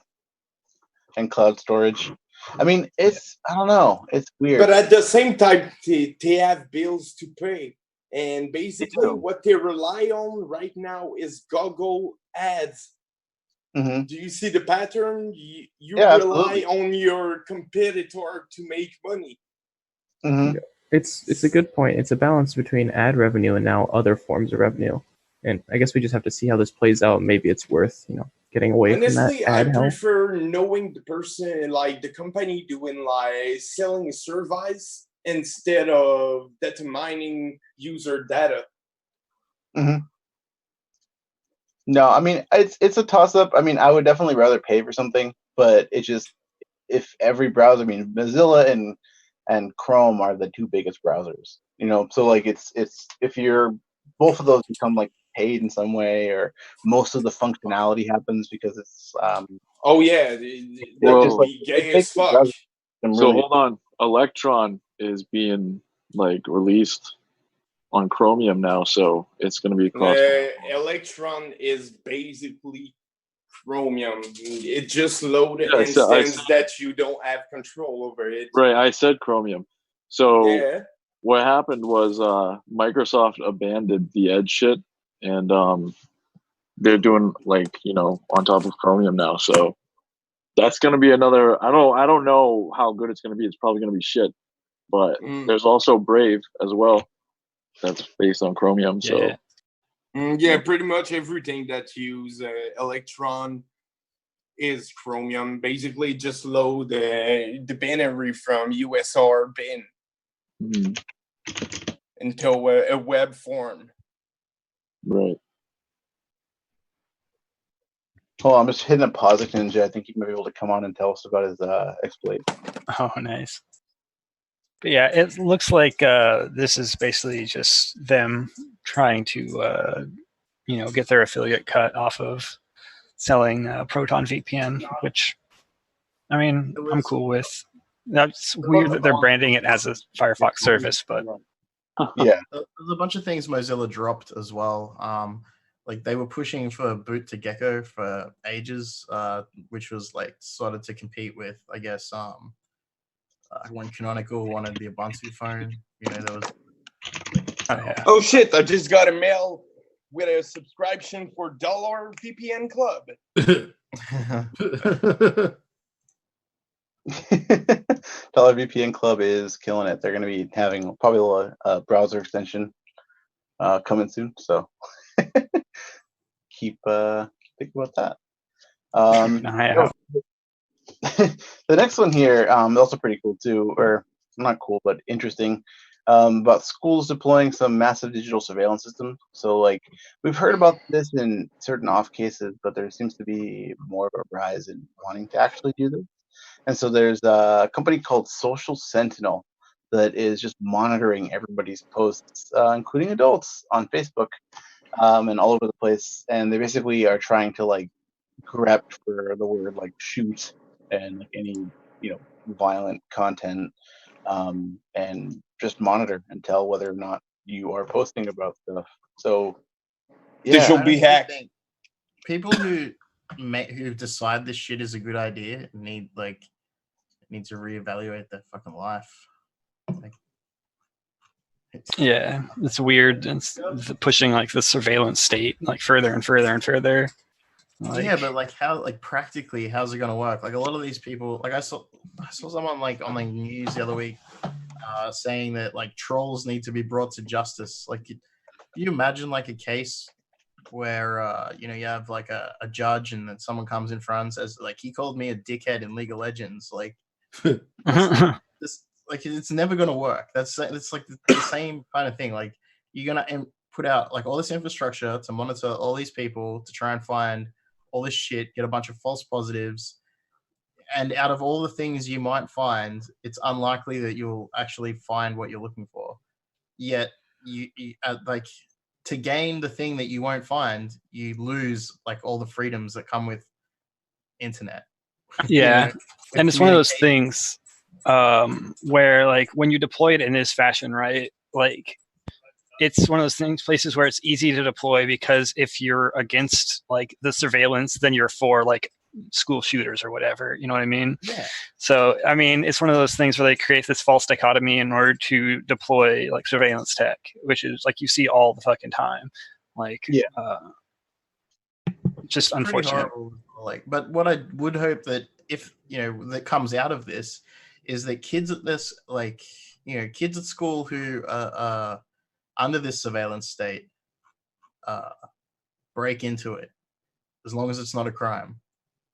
And cloud storage. I mean, I don't know. It's weird. But at the same time, they have bills to pay. And basically what they rely on right now is Google ads. Mm-hmm. Do you see the pattern? You yeah, rely absolutely. on your competitor to make money. Mm-hmm. It's a good point. It's a balance between ad revenue and now other forms of revenue. And I guess we just have to see how this plays out. Maybe it's worth, getting away from that ad I help. prefer knowing the person, the company doing selling a service instead of determining user data. Mm-hmm. No, I mean it's a toss up. I mean, I would definitely rather pay for something, but it's just if every browser, I mean, Mozilla and Chrome are the two biggest browsers. So it's if you're both of those become paid in some way, or most of the functionality happens because it's oh yeah, Well, just gay as fuck. So hold on, Electron is being released on Chromium now, so it's going to be cross. Electron is basically Chromium. It just loaded instance that you don't have control over it. Right, I said Chromium. So what happened was Microsoft abandoned the Edge shit, and they're doing on top of Chromium now. So that's going to be another. I don't know how good it's going to be. It's probably going to be shit. But there's also Brave as well. That's based on Chromium. So pretty much everything that use Electron is Chromium. Basically, just load the binary from USR bin into a web form. Right. Hold on, I'm just hitting a pause Ninja. I think he might be able to come on and tell us about his exploit. Oh, nice. But yeah, it looks like this is basically just them trying to, get their affiliate cut off of selling Proton VPN, which, I mean, I'm cool with. That's weird that they're branding it as a Firefox service, but Yeah. There's a bunch of things Mozilla dropped as well. Like they were pushing for boot to Gecko for ages, which was like sort of to compete with, I guess, when Canonical wanted the Ubuntu phone. There was. Oh shit! I just got a mail with a subscription for $1 VPN Club. Dollar VPN Club is killing it. They're going to be having probably a browser extension coming soon. So keep thinking about that. The next one here is also pretty cool too, or not cool, but interesting. About schools deploying some massive digital surveillance system. So, like, we've heard about this in certain off cases, but there seems to be more of a rise in wanting to actually do this. And so there's a company called Social Sentinel that is just monitoring everybody's posts, including adults, on Facebook and all over the place. And they basically are trying to, like, grep for the word, like, shoot and like any, violent content, and just monitor and tell whether or not you are posting about stuff. So, yeah. This will be hacked. People who decide this shit is a good idea need to reevaluate their fucking life. It's weird. It's pushing like the surveillance state like further and further and further. But how practically how's it gonna work? Like a lot of these people, like I saw someone like on the news the other week saying that like trolls need to be brought to justice. Like, can you imagine like a case where you have like a judge and then someone comes in front and says like he called me a dickhead in League of Legends, like this, like it's never gonna work. It's like the same kind of thing. Like you're gonna put out like all this infrastructure to monitor all these people to try and find all this shit, get a bunch of false positives, and out of all the things you might find, it's unlikely that you'll actually find what you're looking for. Yet you like to gain the thing that you won't find, you lose like all the freedoms that come with internet. Yeah, and it's one of those things where like when you deploy it in this fashion, right? Like it's one of those places where it's easy to deploy because if you're against like the surveillance, then you're for like school shooters or whatever. You know what I mean? Yeah. So I mean, it's one of those things where they create this false dichotomy in order to deploy like surveillance tech, which is like you see all the fucking time. Like, just unfortunate. Like, but what I would hope that if that comes out of this is that kids at this, like, kids at school who are under this surveillance state break into it, as long as it's not a crime.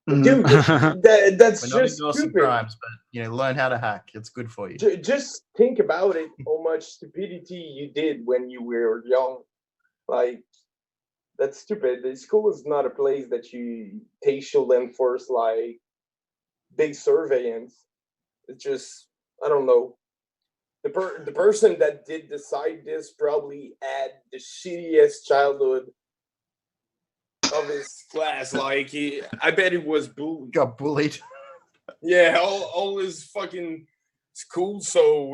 Dude, that's We're not just endorsing stupid. Crimes, but learn how to hack. It's good for you. Just think about it. How much stupidity you did when you were young. Like, that's stupid. The school is not a place that they should enforce like big surveillance. It's just, I don't know. The person that did decide this probably had the shittiest childhood of his class. Like, I bet he was bullied. Got bullied. Yeah, all his fucking school. So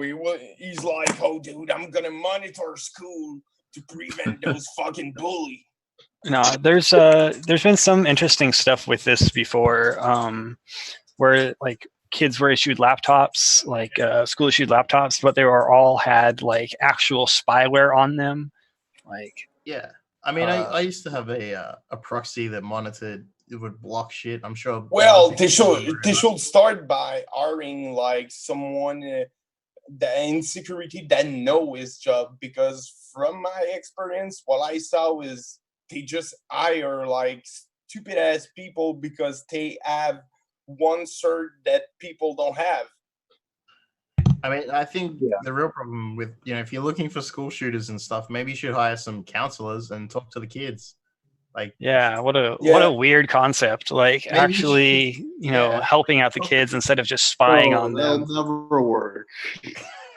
he's like, oh, dude, I'm gonna monitor school to prevent those fucking bullies. No, there's been some interesting stuff with this before, where like kids were issued laptops, like school issued laptops, but they were all had like actual spyware on them. Like, yeah, I mean, I used to have a proxy that monitored. It would block shit. I'm sure. Well, they should start by hiring like someone the insecurity that know his job, because from my experience, what I saw is they just hire like stupid ass people because they have one cert that people don't have. I mean, I think the real problem with, if you're looking for school shooters and stuff, maybe you should hire some counselors and talk to the kids. Like, what a weird concept. Like, maybe actually, helping out the kids instead of just spying on them. That'll never work.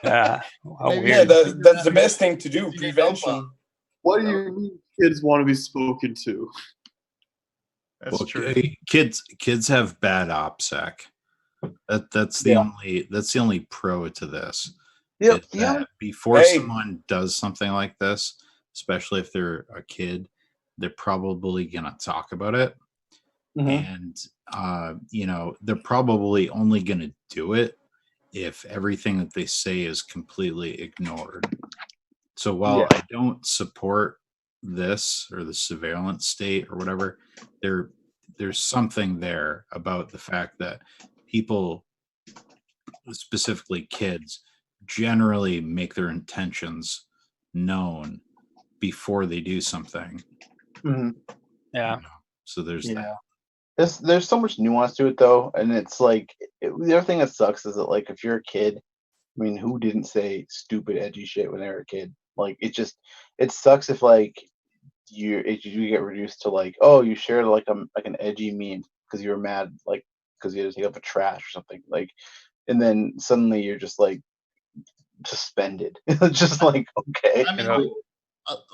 Yeah. How Maybe- Yeah, weird. that's the best thing to do. Prevention. What do you mean kids want to be spoken to? That's Well, true. kids have bad OPSEC. That's the only pro to this. Yep. Is that before Hey. someone does something like this, especially if they're a kid, they're probably gonna talk about it, and they're probably only gonna do it if everything that they say is completely ignored. So while I don't support this or the surveillance state or whatever, there's something there about the fact that people, specifically kids, generally make their intentions known before they do something. Mm-hmm. Yeah. So there's that. There's so much nuance to it though, and it's like the other thing that sucks is that like if you're a kid, I mean, who didn't say stupid edgy shit when they were a kid? Like it sucks if like you get reduced to like, oh, you shared like an edgy meme because you were mad like because you had to take out the trash or something like, and then suddenly you're just like suspended. Just like okay. I mean,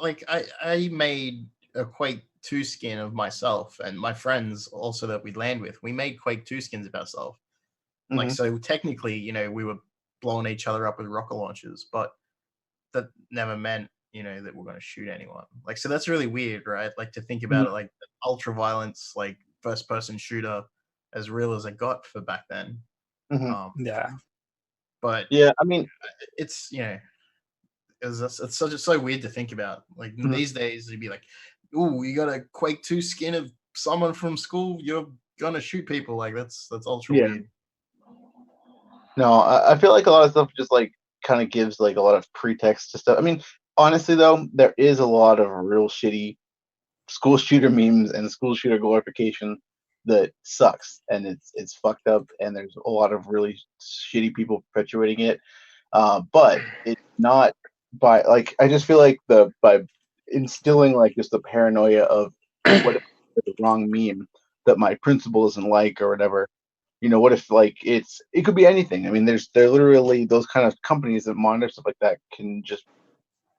like I made a Quake 2 skin of myself and my friends also that we land with. We made Quake 2 skins of ourselves. Like, so technically, we were blowing each other up with rocket launchers, but that never meant, that we're going to shoot anyone. Like, so that's really weird, right? Like to think about it, like ultra violence, like first person shooter as real as it got for back then. Yeah. But yeah, I mean, it's, it's so weird to think about. Like these days, it'd be like, "Ooh, you got a Quake 2 skin of someone from school. You're gonna shoot people." Like that's ultra weird. No, I feel like a lot of stuff just like kind of gives like a lot of pretext to stuff. I mean, honestly though, there is a lot of real shitty school shooter memes and school shooter glorification that sucks, and it's fucked up, and there's a lot of really shitty people perpetuating it. But it's not by like I just feel like by instilling like just the paranoia of what if it's the wrong meme that my principal doesn't like or whatever. What if like it could be anything. I mean, they're literally those kind of companies that monitor stuff like that can just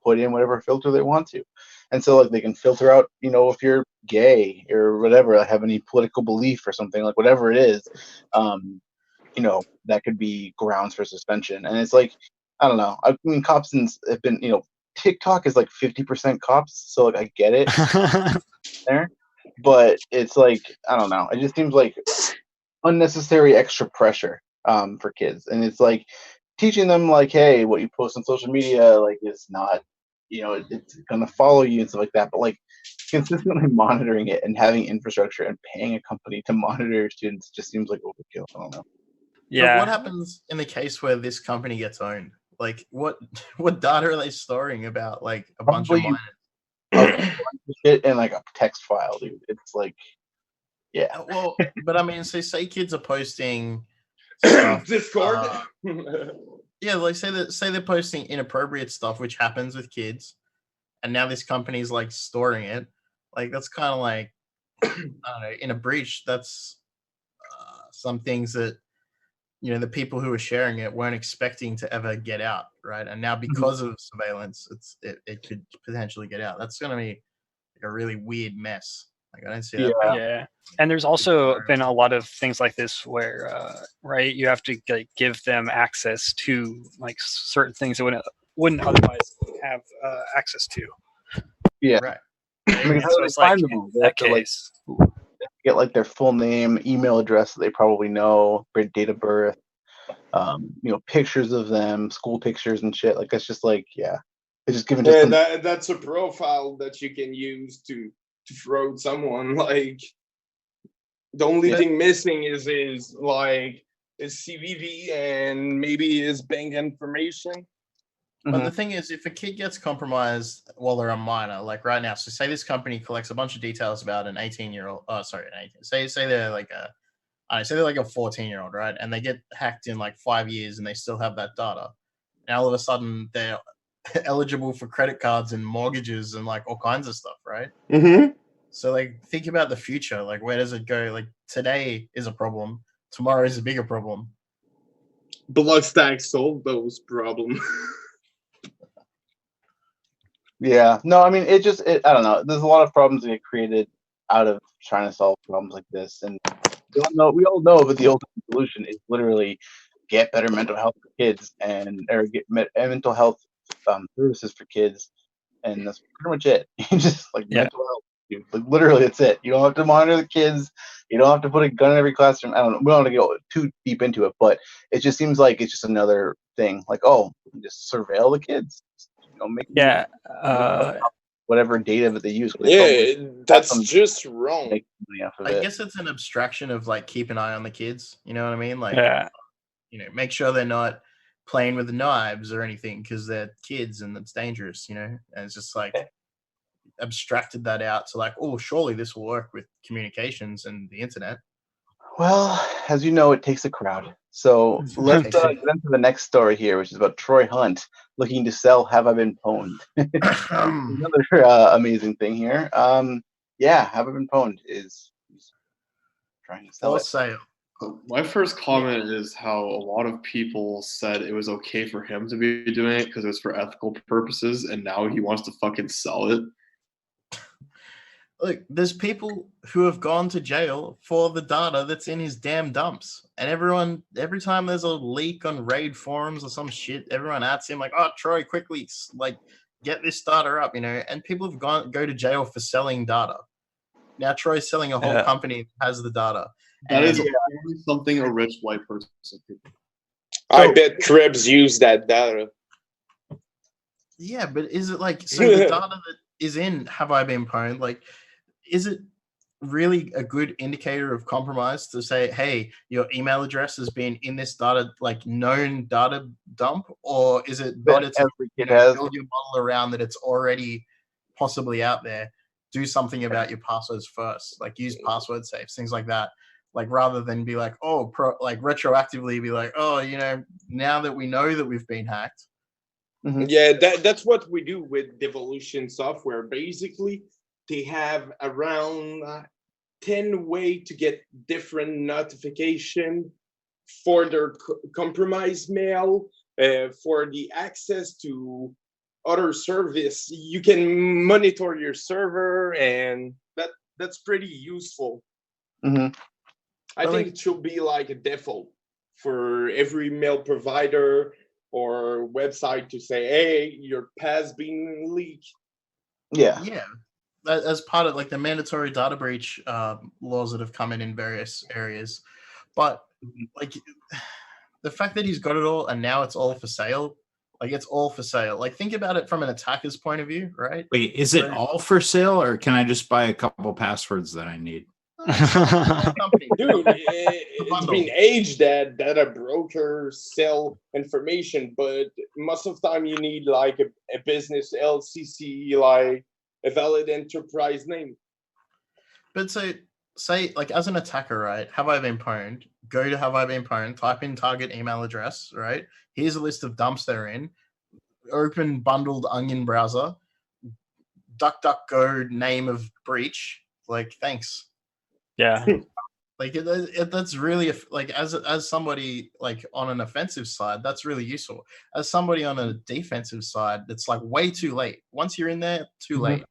put in whatever filter they want to, and so like they can filter out if you're gay or whatever, like, have any political belief or something, like whatever it is. That could be grounds for suspension. And it's like, I don't know. I mean, cops have been, TikTok is like 50% cops, so like I get it there, but it's like I don't know. It just seems like unnecessary extra pressure for kids, and it's like teaching them like, hey, what you post on social media like is not, it's gonna follow you and stuff like that, but like consistently monitoring it and having infrastructure and paying a company to monitor your students just seems like overkill. I don't know. Yeah. But what happens in the case where this company gets owned? Like, what data are they storing about like a bunch of minors? Shit in like a text file, dude. It's like, yeah. Well, but I mean, so say kids are posting stuff, Discord. Yeah, like say they're posting inappropriate stuff, which happens with kids, and now this company's like storing it. Like that's kind of like I don't know, in a breach. That's some things that the people who are sharing it weren't expecting to ever get out, right? And now because of surveillance, it could potentially get out. That's going to be like a really weird mess. Like I don't see that. Yeah, and there's also been a lot of things like this where, right, you have to like give them access to like certain things that wouldn't otherwise have access to. Yeah, right. I mean, so it's like in that case, get like their full name, email address that they probably know, date of birth, pictures of them, school pictures and shit. Like that's just like, yeah, it's just given. That's a profile that you can use to throw someone. Like the only thing missing is like his CVV and maybe his bank information. But the thing is, if a kid gets compromised while they're a minor, like right now, so say this company collects a bunch of details about an 18-year-old. Say they're like say they're like a 14-year-old, right? And they get hacked in like 5 years, and they still have that data. And all of a sudden, they're eligible for credit cards and mortgages and like all kinds of stuff, right? So like, think about the future. Like, where does it go? Like today is a problem. Tomorrow is a bigger problem. Blockstack solved those problems. Yeah. No, I mean, I don't know. There's a lot of problems that get created out of trying to solve problems like this, and we all know that the ultimate solution is literally get better mental health for kids or get mental health services for kids, and that's pretty much it. Just like mental health. Like literally, that's it. You don't have to monitor the kids. You don't have to put a gun in every classroom. I don't know. We don't want to go too deep into it, but it just seems like it's just another thing. Like, just surveil the kids. Make whatever data that they use. That's just wrong. I guess it's an abstraction of like keep an eye on the kids. You know what I mean? Like, make sure they're not playing with knives or anything because they're kids and it's dangerous. And it's just like abstracted that out to like, oh, surely this will work with communications and the internet. Well, as you know, it takes a crowd. So let's get into the next story here, which is about Troy Hunt looking to sell Have I Been Pwned? Another amazing thing here. Have I Been Pwned is trying to sell it. Sale. My first comment is how a lot of people said it was okay for him to be doing it because it was for ethical purposes, and now he wants to fucking sell it. Look, there's people who have gone to jail for the data that's in his damn dumps. And every time there's a leak on raid forums or some shit, everyone asks him like, oh, Troy, quickly, like, get this data up, and people have go to jail for selling data. Now Troy's selling a whole company that has the data. That is something a rich white person could do. I bet Krebs used that data. Yeah, but is it like, so the data that is in Have I Been Pwned, like, is it really a good indicator of compromise to say, hey, your email address has been in this data, like known data dump, or is it better to build your model around that it's already possibly out there? Do something about your passwords first, like use password safes, things like that. Like rather than be like, retroactively be like, now that we know that we've been hacked. Mm-hmm. Yeah, that's what we do with Devolution software. Basically, they have around 10 ways to get different notification for their compromised mail, for the access to other service. You can monitor your server, and that's pretty useful. Mm-hmm. I think it should be like a default for every mail provider or website to say, hey, your path's been leaked. Yeah. As part of like the mandatory data breach laws that have come in various areas. But like the fact that he's got it all and now it's all for sale, like it's all for sale. Like think about it from an attacker's point of view, right? Wait, is it all for sale or can I just buy a couple passwords that I need? Dude, it's been aged that data brokers sell information, but most of the time you need like a business LCC, like a valid enterprise name. But so say like as an attacker, right? Have I been pwned? Go to Have I Been Pwned, type in target email address, right? Here's a list of dumps they're in. Open bundled onion browser. DuckDuckGo name of breach. Like, thanks. Yeah. Like that's really like as somebody like on an offensive side, that's really useful. As somebody on a defensive side, it's like way too late. Once you're in there, too late.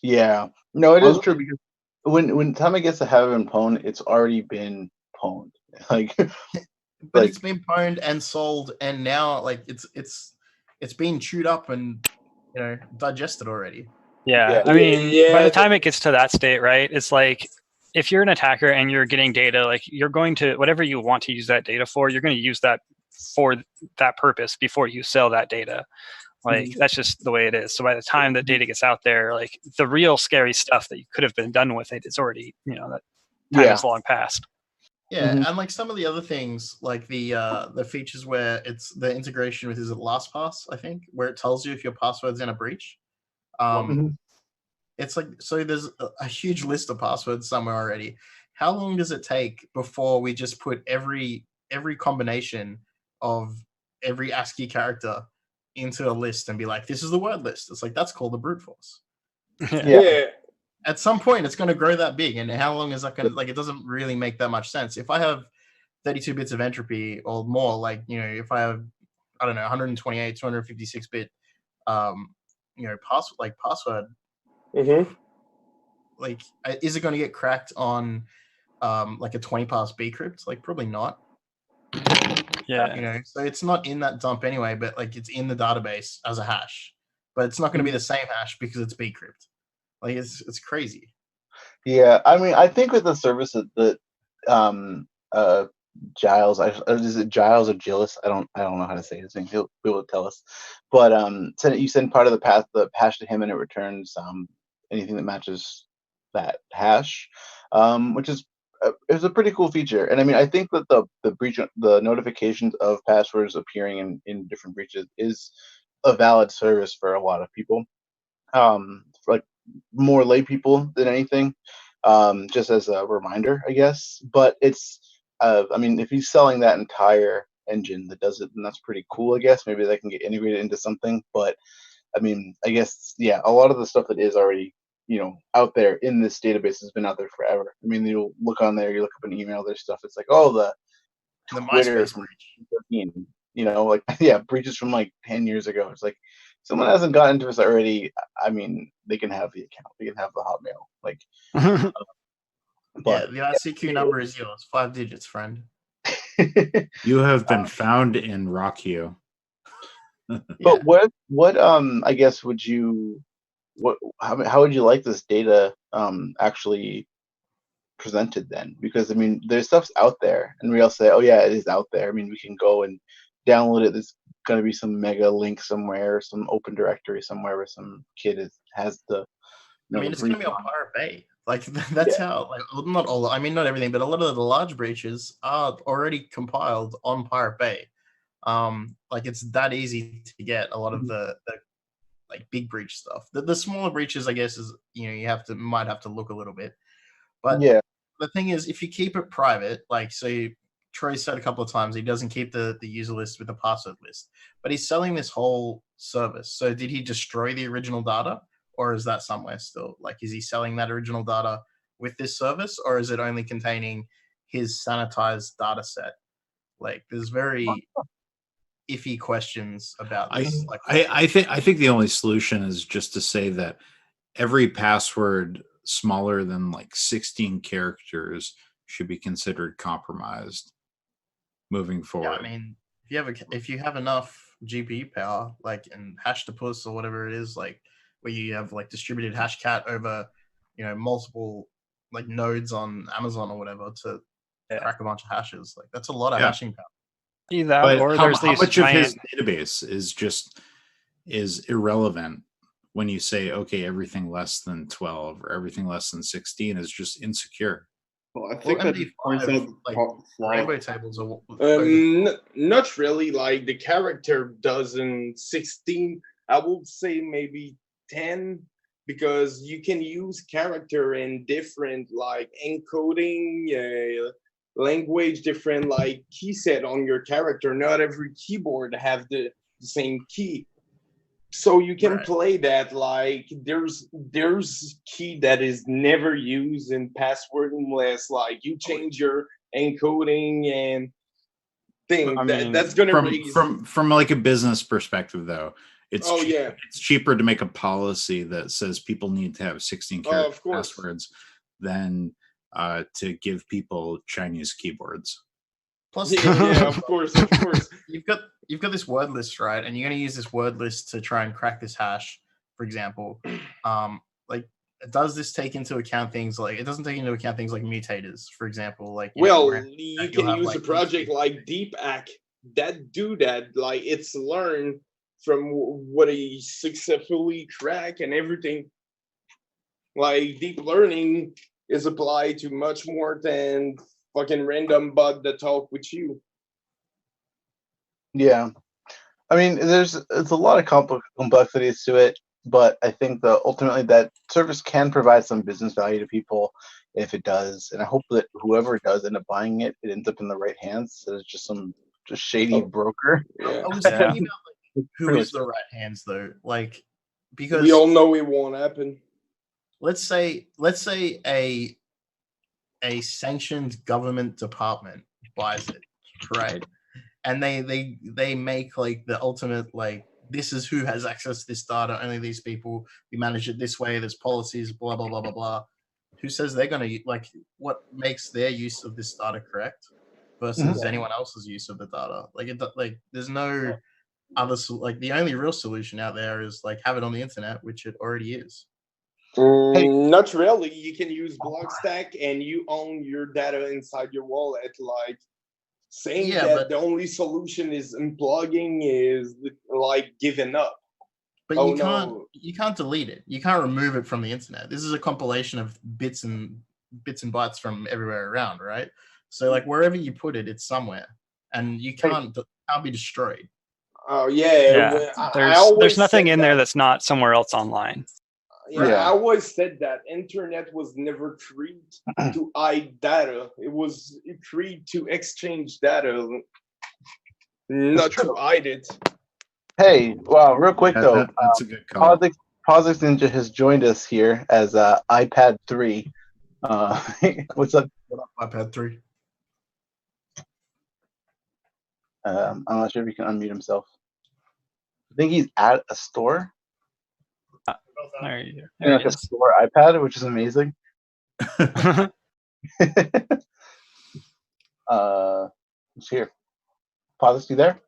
Yeah, no, it is true because when time it gets to Have I Been Pwned, it's already been pwned. Like, but it's been pwned and sold, and now like it's been chewed up and digested already. Yeah. I mean, by the time it gets to that state, right? It's like if you're an attacker and you're getting data, like you're going to whatever you want to use that data for, you're going to use that for that purpose before you sell that data. Like that's just the way it is. So by the time that data gets out there, like the real scary stuff that you could have been done with it's already, that time is long past. Yeah, and like some of the other things, like the features where it's the integration with, is it LastPass, I think, where it tells you if your password's in a breach. It's like, so there's a huge list of passwords somewhere already. How long does it take before we just put every combination of every ASCII character into a list and be like, this is the word list? It's like, that's called a brute force. Yeah. At some point, it's going to grow that big. And how long is that going to, like, it doesn't really make that much sense. If I have 32 bits of entropy or more. Like, if I have, I don't know, 128, 256 bit, password, like, is it going to get cracked on, like a 20 pass bcrypt? Like, probably not. Yeah. So it's not in that dump anyway, but like it's in the database as a hash, but it's not going to be the same hash because it's bcrypt. Like, it's crazy. Yeah, I mean, I think with the service that Giles, is it Giles or Gillis? I don't know how to say his name. He'll be able to tell us. But you send part of the hash to him, and it returns anything that matches that hash, which is a pretty cool feature. And I mean, I think that the notifications of passwords appearing in different breaches is a valid service for a lot of people. Like more lay people than anything, just as a reminder, I guess. But it's, I mean, if he's selling that entire engine that does it, then that's pretty cool, I guess. Maybe that can get integrated into something. But I mean, I guess, yeah, a lot of the stuff that is already, out there in this database has been out there forever. I mean, you'll look on there, you look up an email, there's stuff. It's like, oh, the Twitter MySpace from breach. 2013, like, yeah, breaches from like 10 years ago. It's like, someone hasn't gotten into us already. I mean, they can have the account, they can have the Hotmail. Like, but the ICQ number is yours, 5 digits, friend. You have been found in Rockview. But what I guess how would you like this data actually presented then? Because I mean, there's stuff's out there, and we all say, oh yeah, it is out there. I mean, we can go and download it. There's going to be some mega link somewhere, some open directory somewhere where some kid has the. I mean, it's going to be on Pirate Bay. Like, that's how. Like, not all. I mean, not everything, but a lot of the large breaches are already compiled on Pirate Bay. Like, it's that easy to get a lot of the like big breach stuff. The smaller breaches, I guess, is you might have to look a little bit. But yeah, the thing is, if you keep it private, like, so Troy said a couple of times, he doesn't keep the user list with the password list, but he's selling this whole service. So did he destroy the original data, or is that somewhere still? Like, is he selling that original data with this service, or is it only containing his sanitized data set? Like, there's very iffy questions about this. I think the only solution is just to say that every password smaller than like 16 characters should be considered compromised moving forward. Yeah, I mean, if you have enough GPU power, like in Hashtopus or whatever it is, like where you have like distributed hashcat over, multiple like nodes on Amazon or whatever to crack a bunch of hashes, like that's a lot of hashing power. But or how much of his database is irrelevant when you say, okay, everything less than 12 or everything less than 16 is just insecure? Well, I think that points out like rainbow tables are not really. Like, the character doesn't 16. I would say maybe 10, because you can use character in different like encoding language, different like key set on your character. Not every keyboard have the same key. So you can play that, like there's key that is never used in password unless like you change your encoding and thing. I mean, that's gonna raise from like a business perspective though. It's yeah. It's cheaper to make a policy that says people need to have 16 character passwords than to give people Chinese keyboards. Plus, yeah, of course. You've got this word list, right? And you're going to use this word list to try and crack this hash, for example. Like, does this take into account things like, it doesn't take into account things like mutators, for example? Like, you can use a project like DeepAck that do that. Like, it's learned from what he successfully crack and everything. Like, deep learning is applied to much more than fucking random bot that talk with you. Yeah, I mean, it's a lot of complexities to it, but I think that ultimately that service can provide some business value to people if it does, and I hope that whoever does end up buying it, it ends up in the right hands. So it's just some shady broker. I was thinking about like, who is the right hands though, like, because we all know it won't happen. Let's say a sanctioned government department buys it, right? And they make like the ultimate like, this is who has access to this data, only these people, we manage it this way, there's policies, blah blah blah blah blah. Who says they're going to like, what makes their use of this data correct versus anyone else's use of the data? Like there's no other, like the only real solution out there is like have it on the internet, which it already is. Not really. You can use Blockstack and you own your data inside your wallet. Like saying that the only solution is unplugging is like giving up. But you can't delete it. You can't remove it from the internet. This is a compilation of bits and bytes from everywhere around, right? So like wherever you put it, it's somewhere, and you can't be destroyed. Oh yeah. There's nothing in there that's not somewhere else online. I always said that internet was never created to hide data. It was created to exchange data, not to hide it. Hey, wow, real quick though, that's a good call. Posix Ninja has joined us here as iPad 3. What's up? What up, iPad 3? I'm not sure if he can unmute himself. I think he's at a store. There you go. Like a store iPad, which is amazing. Who's here? Posix, you there?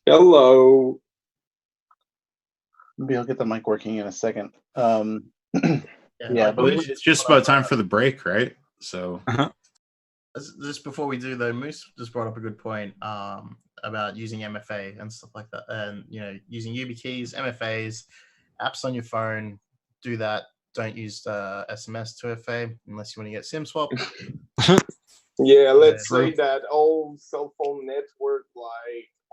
Hello. Maybe I'll get the mic working in a second. But it's just about time for the break, right? So just before we do though, Moose just brought up a good point about using MFA and stuff like that, and using YubiKeys, MFAs, apps on your phone. Do that. Don't use SMS 2FA unless you want to get SIM swap. Yeah, let's say that all cell phone network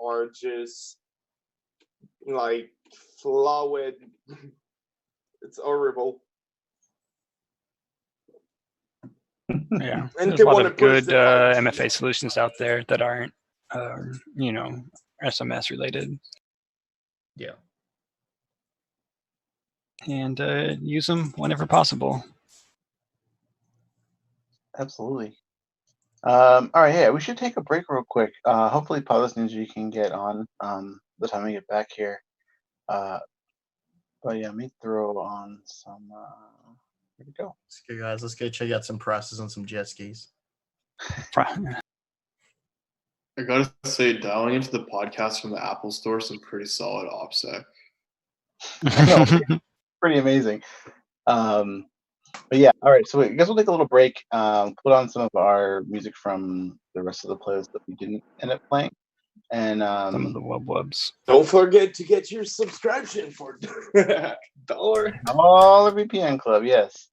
are just like flawed. It's horrible. Yeah, there's a lot of good MFA solutions out there that aren't, SMS related. Yeah. And use them whenever possible. Absolutely. All right, yeah, we should take a break real quick. Hopefully, Posix Ninja can get on the time we get back here. But yeah, let me throw on some. Here we go. Let's go, guys. Let's go check out some prices on some jet skis. I gotta say, dialing into the podcast from the Apple Store is some pretty solid OPSEC. Pretty amazing. But yeah, all right. So I guess we'll take a little break. Put on some of our music from the rest of the playlists that we didn't end up playing, and some of the wubs. Don't forget to get your subscription for $1. All the VPN Club, yes.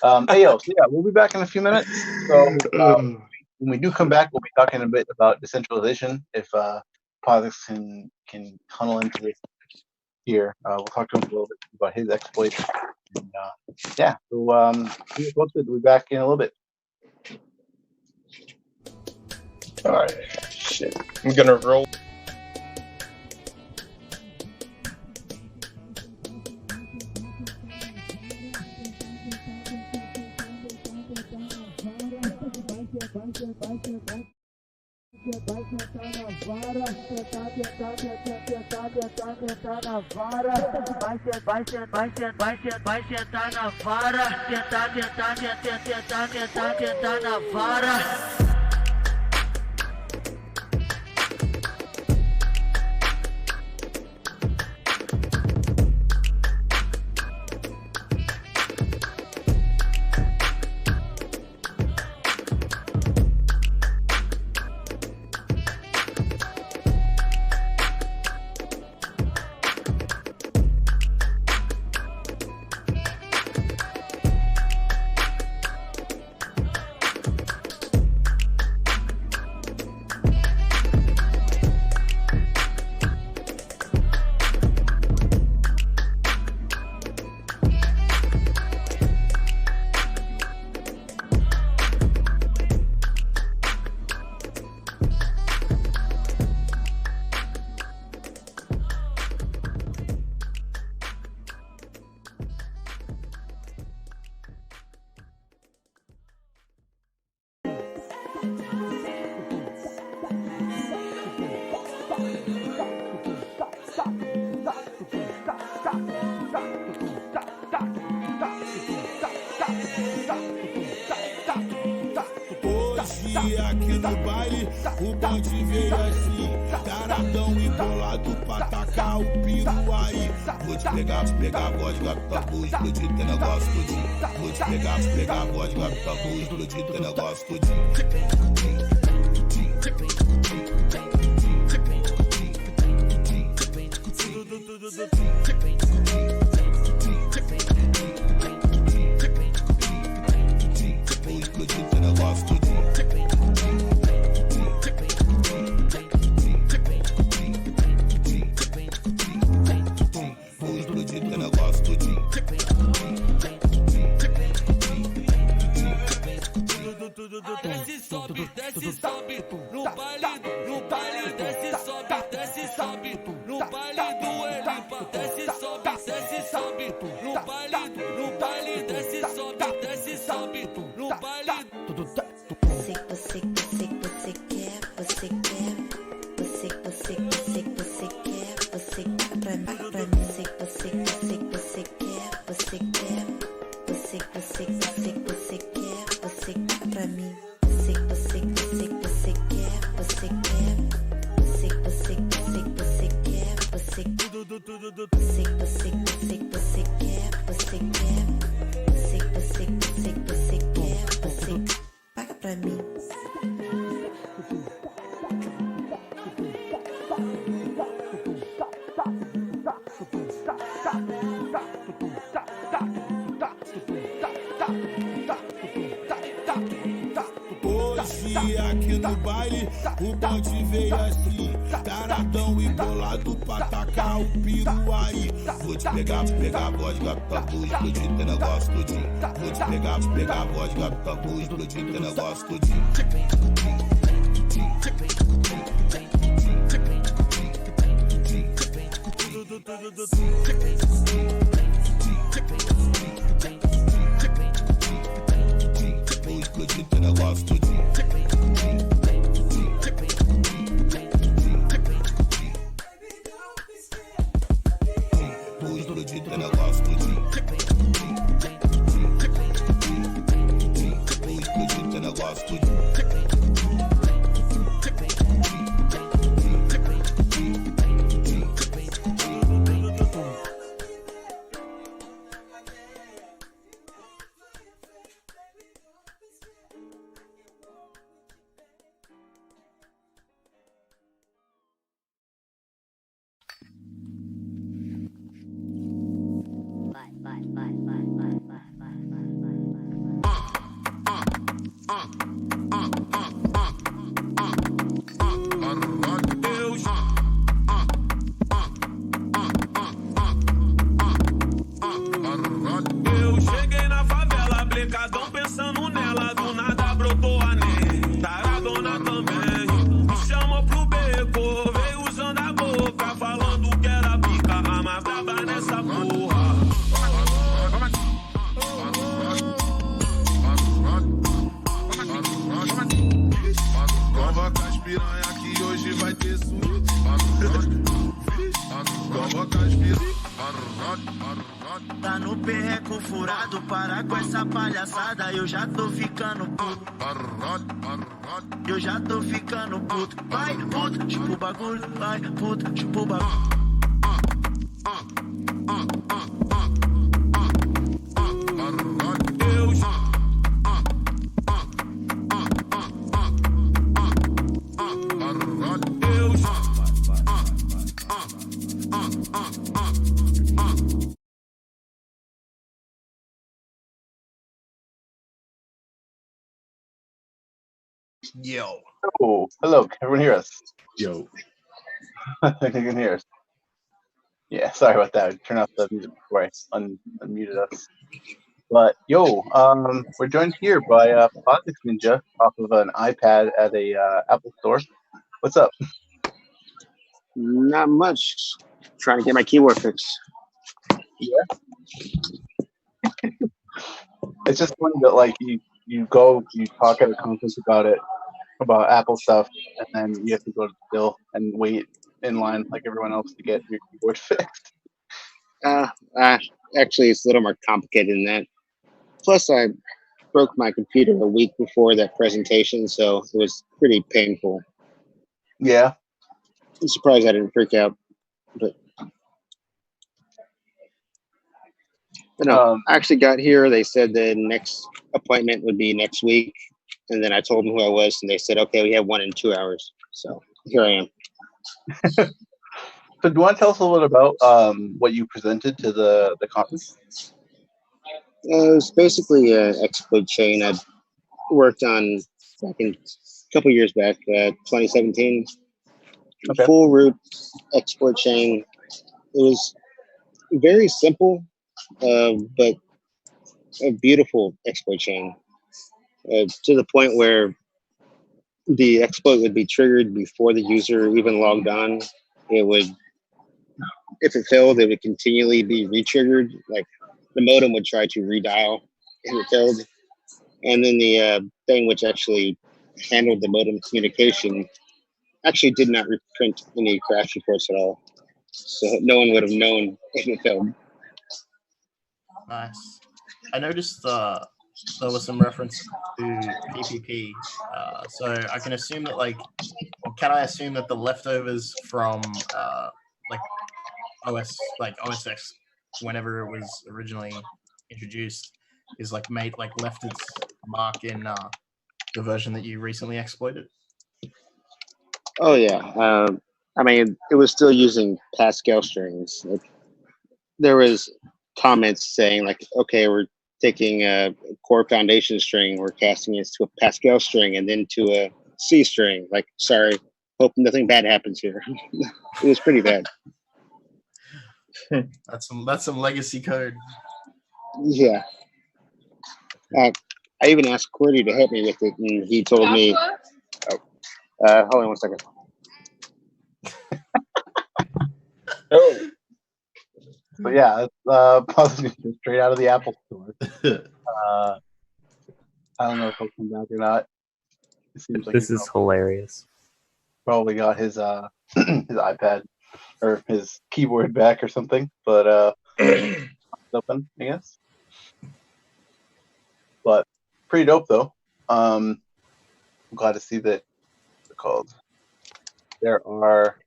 Hey, so yeah, we'll be back in a few minutes. So when we do come back, we'll be talking a bit about decentralization. If Posix can tunnel into this here, we'll talk to him a little bit about his exploits. And, yeah, so we'll be back in a little bit. All right, shit. I'm gonna roll. no baile, o bonde veio assim, taradão e bolado pra tacar o piru aí. Vou te pegar, vodka, tabu, explodir teu negócio todinho. Vou te pegar, vodka, tabu, explodir teu negócio todinho. Desce, sobe, no baile, desce, sobe, no baile do Elipa, desce, sobe, no baile, desce, sobe, no baile. Você quer, você quer pra mim, você quer, você quer pra mim, você quer, você paga pra mim. Hoje aqui no baile, o bonde veio assim, taradão e bolado pra tacar o piru aí. Vou te pegar, vodka, tabu, explodir teu negócio todinho. Vou te pegar, vodka, tabu, explodir teu negócio todinho. Vou explodir teu negócio todinho. Vou explodir teu negócio todinho. Vou explodir teu negócio todinho. Eu cheguei na favela, blecadão pensando nela. Do nada brotou a Ney, taradona também. Me chamou pro beco, veio usando a boca, falando que era pica, a mais braba nessa porra. Convoca as piranha que hoje vai ter suíte. Convoca as piranha. Tá no perreco furado, para com essa palhaçada. Eu já tô ficando puto. Eu já tô ficando puto. Vai, puto, tipo o bagulho. Vai, puto, tipo o bagulho. Yo. Oh, hello. Can everyone hear us? Yo. I think you can hear us. Yeah, sorry about that. Turn off the music before I unmuted us. But yo, we're joined here by Physics Ninja off of an iPad at a Apple store. What's up? Not much. Trying to get my keyboard fixed. Yeah. It's just funny that like you talk at a conference about Apple stuff, and then you have to go to the bill and wait in line like everyone else to get your keyboard fixed. Actually, it's a little more complicated than that. Plus, I broke my computer a week before that presentation, so it was pretty painful. Yeah. I'm surprised I didn't freak out, but no, I actually got here. They said the next appointment would be next week, and then I told them who I was, and they said, "Okay, we have one in 2 hours." So here I am. So, do you want to tell us a little bit about what you presented to the conference? It was basically an exploit chain I worked on back in a couple years back, 2017. Okay. Full root exploit chain. It was very simple, but a beautiful exploit chain, to the point where the exploit would be triggered before the user even logged on. It would, if it failed, it would continually be re-triggered. Like the modem would try to redial if it failed, and then the thing which actually handled the modem communication actually did not print any crash reports at all. So no one would have known if it failed. Nice. I noticed there was some reference to PPP. So I can assume that, or can I assume that the leftovers from like OS X, whenever it was originally introduced, is left its mark in the version that you recently exploited? Oh yeah. I mean, it was still using Pascal strings. Like, there was comments saying like, okay, we're taking a core foundation string, we're casting it to a Pascal string and then to a C string. Like, sorry, hope nothing bad happens here. It was pretty bad. That's some legacy code. Yeah. I even asked QWERTY to help me with it, and he told me, hold on one second. Oh. But yeah, straight out of the Apple Store. I don't know if he'll come back or not. It seems like This is hilarious. Probably got his his iPad or his keyboard back or something, but open, I guess. But pretty dope though. I'm glad to see that there are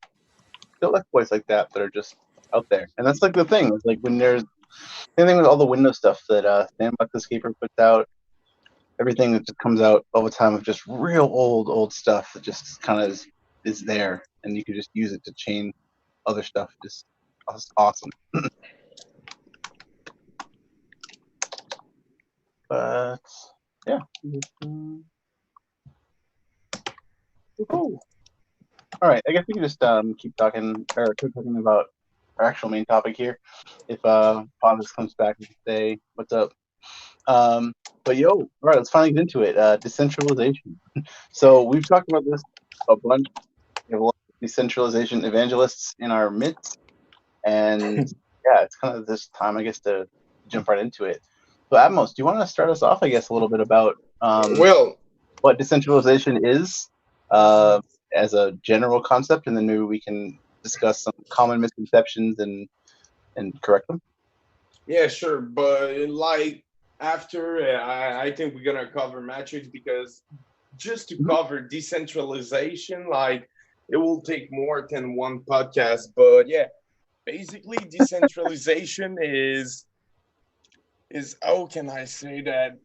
still exploits like that are just out there, and that's like the thing. Is like when there's anything with all the Windows stuff that Sandbox Escaper puts out, everything that just comes out all the time of just real old stuff that just kind of is there, and you can just use it to chain other stuff. Just awesome. But yeah. Cool. All right, I guess we can just keep talking about our actual main topic here. If Pontus comes back and say what's up. But all right, let's finally get into it. Decentralization. So we've talked about this a bunch. We have a lot of decentralization evangelists in our midst, and yeah, it's kind of this time, I guess, to jump right into it. So Atmos, do you want to start us off, I guess, a little bit about what decentralization is as a general concept, and then maybe we can discuss some common misconceptions and correct them? Yeah, sure. But after, I think we're going to cover metrics, because just to cover decentralization, it will take more than one podcast. But yeah, basically decentralization is how can I say that?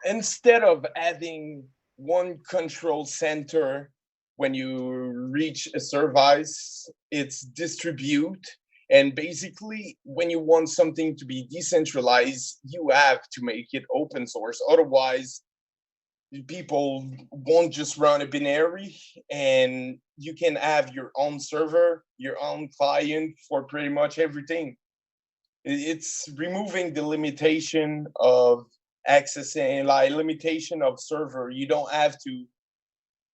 Instead of having one control center when you reach a service, it's distribute. And basically, when you want something to be decentralized, you have to make it open source. Otherwise, people won't just run a binary, and you can have your own server, your own client for pretty much everything. It's removing the limitation of accessing, limitation of server. You don't have to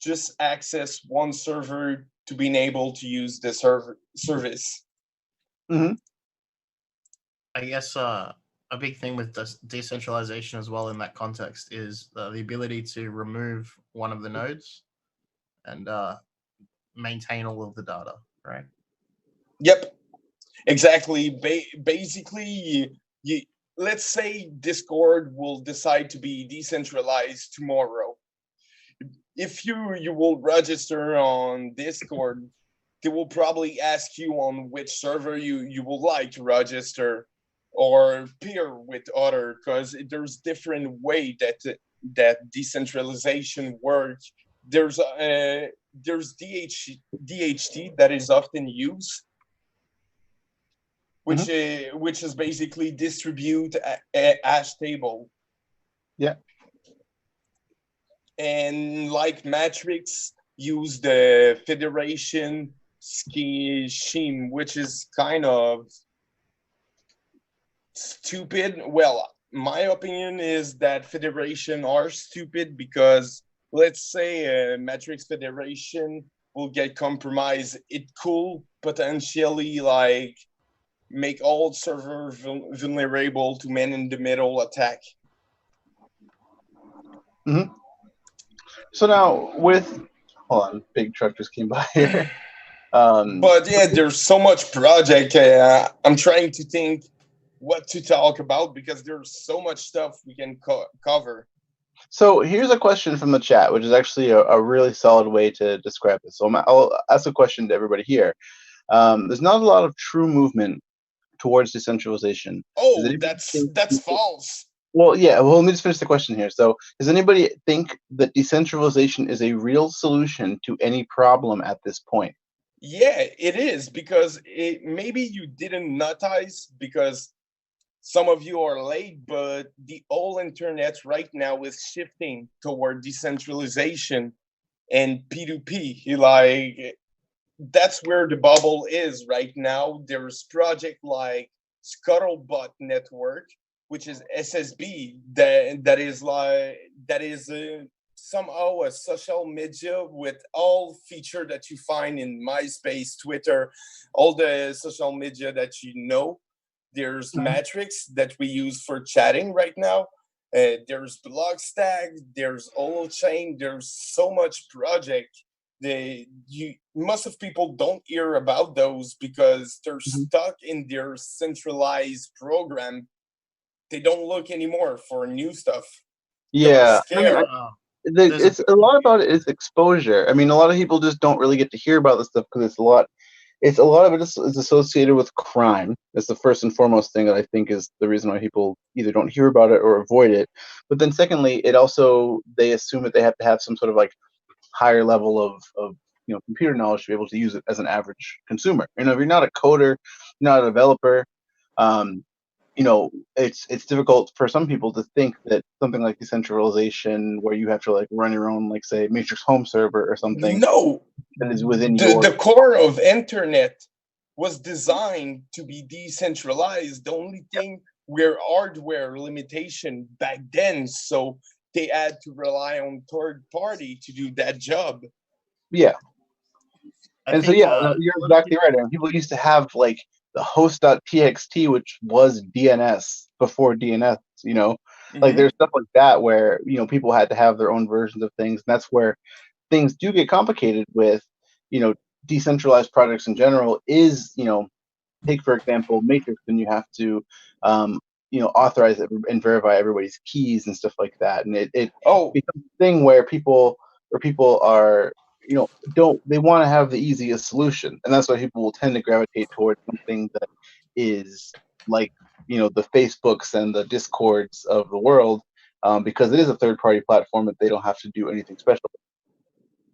just access one server to being able to use the service. Mm-hmm. I guess a big thing with decentralization as well in that context is the ability to remove one of the nodes and maintain all of the data, right? Yep, exactly. Basically, you let's say Discord will decide to be decentralized tomorrow. If you will register on Discord, they will probably ask you on which server you would like to register or peer with other, because there's different way that decentralization works. There's DHT that is often used, which is basically distribute a hash table. Yeah. And like Matrix use the Federation scheme, which is kind of stupid. Well, my opinion is that Federation are stupid because let's say Matrix Federation will get compromised. It could potentially like make all server vulnerable to man-in-the-middle attack. Mm-hmm. So now with, hold on, big truck just came by here. But yeah, there's so much project. I'm trying to think what to talk about because there's so much stuff we can cover. So here's a question from the chat, which is actually a really solid way to describe this. So I'll ask a question to everybody here. There's not a lot of true movement towards decentralization. Oh, that's false. Well, yeah. Well, let me just finish the question here. So, does anybody think that decentralization is a real solution to any problem at this point? Yeah, it is, because maybe you didn't notice because some of you are late, but the whole internet right now is shifting toward decentralization and P2P. Like, that's where the bubble is right now. There's project like Scuttlebot Network, which is SSB, that is somehow a social media with all feature that you find in MySpace, Twitter, all the social media that you know. There's Matrix that we use for chatting right now. There's Blockstack, there's Holochain, there's so much project. Most of people don't hear about those because they're stuck in their centralized program. They don't look anymore for new stuff. Yeah, it's a lot about it is exposure. I mean, a lot of people just don't really get to hear about this stuff because it's a lot of it is associated with crime. That's the first and foremost thing that I think is the reason why people either don't hear about it or avoid it. But then secondly, it also, they assume that they have to have some sort of like higher level of computer knowledge to be able to use it as an average consumer. If you're not a coder, not a developer, it's difficult for some people to think that something like decentralization, where you have to like run your own, like say Matrix home server or something, that is within the core of internet was designed to be decentralized. The only thing were hardware limitation back then, so they had to rely on third party to do that job. Yeah. And so you're exactly right. I mean, people used to have like the host.txt, which was DNS before DNS, like there's stuff like that where, people had to have their own versions of things. And that's where things do get complicated with, decentralized projects in general is, take, for example, Matrix, and you have to, authorize it and verify everybody's keys and stuff like that. And it becomes a thing where people are, they want to have the easiest solution. And that's why people will tend to gravitate towards something that is like, the Facebooks and the Discords of the world, because it is a third-party platform that they don't have to do anything special.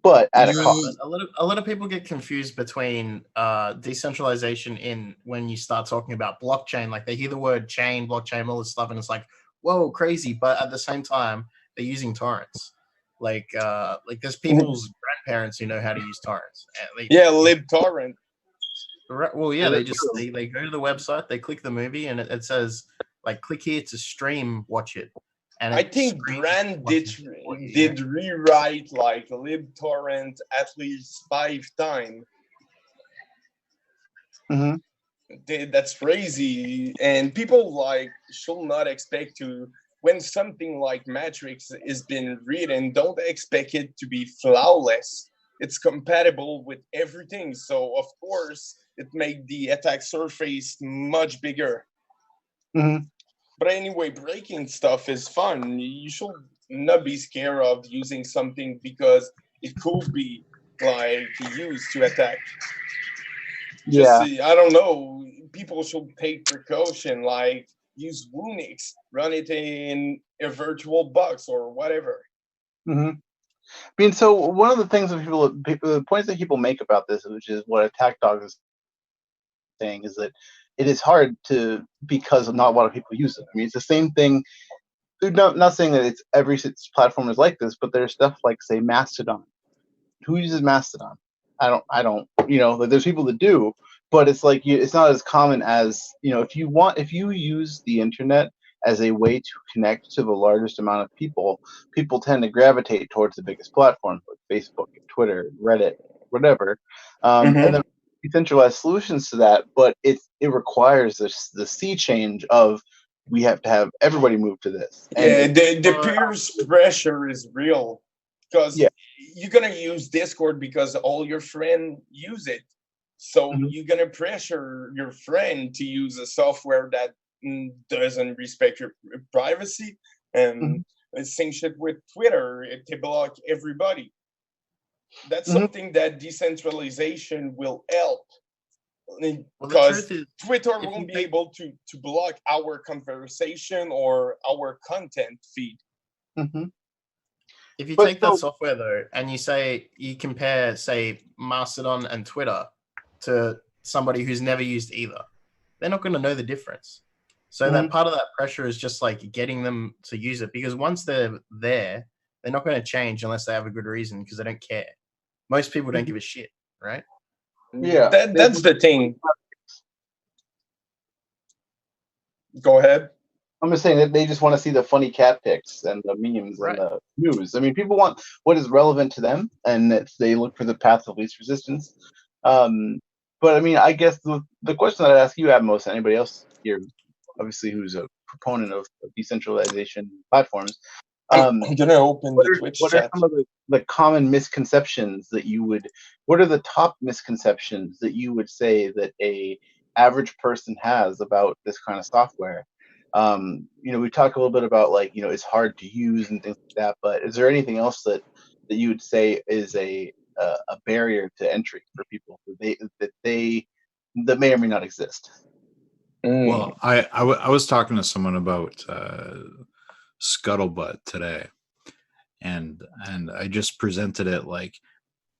But at a cost. A lot of people get confused between decentralization in when you start talking about blockchain. Like they hear the word chain, blockchain, all this stuff, and it's like, whoa, crazy. But at the same time, they're using torrents. Like there's people's grandparents who know how to use torrents. LibTorrent. Well, yeah, they go to the website, they click the movie, and it says like click here to stream, watch it. And I think Brand did rewrite like LibTorrent at least 5 times. That's crazy, and people like should not expect to, when something like Matrix is being written, don't expect it to be flawless. It's compatible with everything, so of course it made the attack surface much bigger. But anyway, breaking stuff is fun. You should not be scared of using something because it could be like used to attack. Just I don't know. People should take precaution, like use Unix, run it in a virtual box or whatever. I mean, so one of the things that the points that people make about this, which is what Attack Dog is saying, is that it is hard to, because not a lot of people use it. I mean, it's the same thing. Not saying that it's every platform is like this, but there's stuff like, say, Mastodon. Who uses Mastodon? I don't. You know, there's people that do, but it's like it's not as common as, you know, if you use the internet as a way to connect to the largest amount of people tend to gravitate towards the biggest platforms like Facebook, Twitter, Reddit, whatever, and then decentralized solutions to that. But it requires the sea change of, we have to have everybody move to this. And the peers pressure is real, because you're gonna use Discord because all your friends use it. So you're gonna pressure your friend to use a software that doesn't respect your privacy. And same shit with Twitter. They block everybody. That's something that decentralization will help. Because Twitter won't be able to block our conversation or our content feed. If you take that software though, and you compare, say, Mastodon and Twitter to somebody who's never used either, they're not going to know the difference. So that part of that pressure is just like getting them to use it, because once they're there, they're not going to change unless they have a good reason, because they don't care. Most people don't give a shit, right? Yeah, that's the thing. Go ahead. I'm just saying that they just want to see the funny cat pics and the memes and the news. I mean, people want what is relevant to them, and they look for the path of least resistance. But I mean, I guess the question that I'd ask you, Atmos, and anybody else here, obviously, who's a proponent of decentralization platforms, I'm gonna open the Twitch what chat. are some of the common misconceptions that you would? What are the top misconceptions that you would say that a average person has about this kind of software? You know, we talked a little bit about, like, you know, it's hard to use and things like that, but is there anything else that you would say is a barrier to entry for people that may or may not exist? Well, I was talking to someone about Scuttlebutt today, and I just presented it like,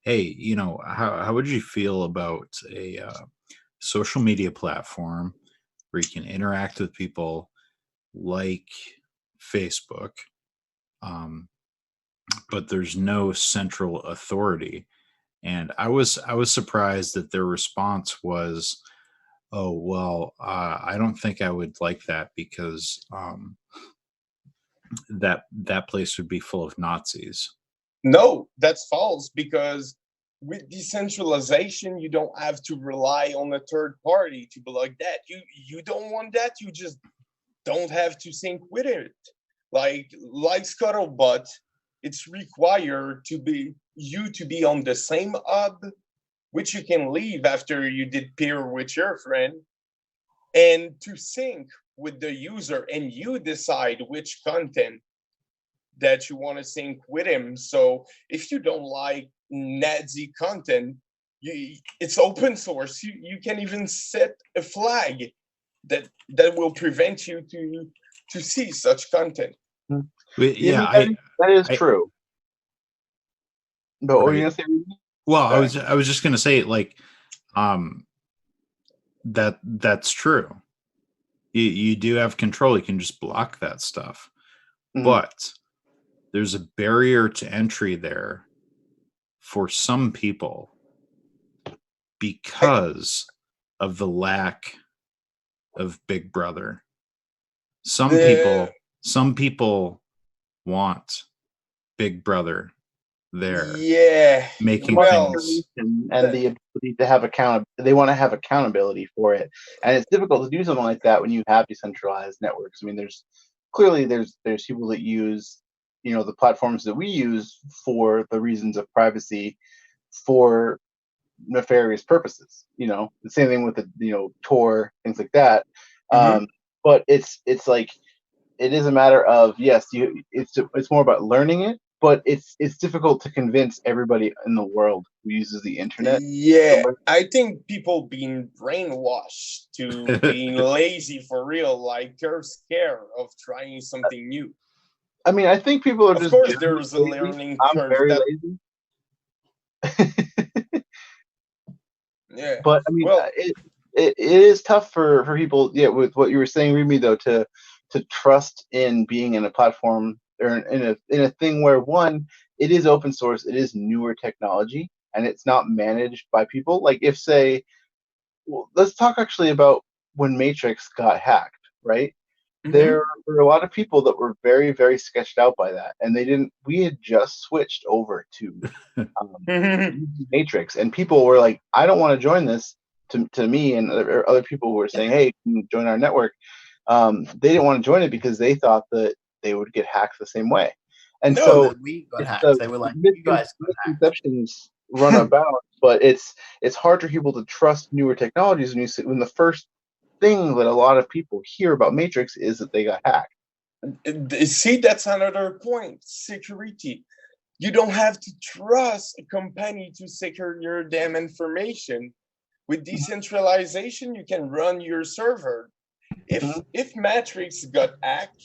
hey, you know, how would you feel about a social media platform where you can interact with people like Facebook, but there's no central authority? And I was surprised that their response was, oh, well, I don't think I would like that, because that place would be full of Nazis. No, that's false, because with decentralization, you don't have to rely on a third party to block that. You don't want that, you just don't have to sync with it. Like Scuttlebutt, it's required to be on the same hub, which you can leave after you did peer with your friend, and to sync with the user, and you decide which content that you want to sync with him. So if you don't like Nazi content, it's open source. You can even set a flag that will prevent you to see such content. Yeah, that is true. But what were you gonna say? Well, I was just gonna say, like, that's true. You do have control. You can just block that stuff, but there's a barrier to entry there for some people because of the lack of Big Brother. Some people want Big Brother there. Yeah, making things, and the ability to have they want to have accountability for it, and it's difficult to do something like that when you have decentralized networks. I mean, there's people that use, you know, the platforms that we use for the reasons of privacy, for nefarious purposes. You know, the same thing with the, you know, Tor, things like that. But it's like, it is a matter of, yes, it's more about learning it, but it's difficult to convince everybody in the world who uses the internet. Yeah, I think people being brainwashed to being lazy for real, like they're scared of trying something new. I mean, I think people are Of just. course, there's a learning I'm curve. very That, lazy. yeah, But I mean, well, it is tough for people. Yeah, with what you were saying, Remy, though, to trust in being in a platform or in a thing where, one, it is open source, it is newer technology, and it's not managed by people. Like, if, say, well, let's talk actually about when Matrix got hacked, right? There were a lot of people that were very, very sketched out by that, and they didn't. We had just switched over to Matrix, and people were like, "I don't want to join this." To me and other people who were saying, "Hey, can you join our network?" They didn't want to join it because they thought that they would get hacked the same way, and No, so that we got it's hacked. They were like, "You guys got hacked." misconceptions run about. But it's hard for people to trust newer technologies when the first thing that a lot of people hear about Matrix is that they got hacked. See, that's another point. Security. You don't have to trust a company to secure your damn information. With decentralization, you can run your server. If Matrix got hacked,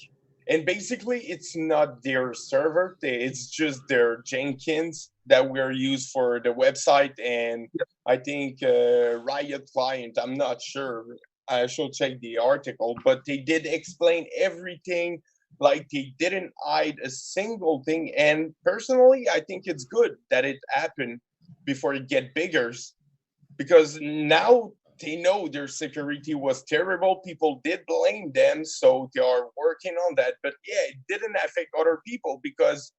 and basically it's not their server, it's just their Jenkins that were used for the website, and I think Riot client. I'm not sure. I should check the article, but they did explain everything. Like, they didn't hide a single thing, and personally, I think it's good that it happened before it get bigger, because now they know their security was terrible. People did blame them, so they are working on that. But yeah, it didn't affect other people because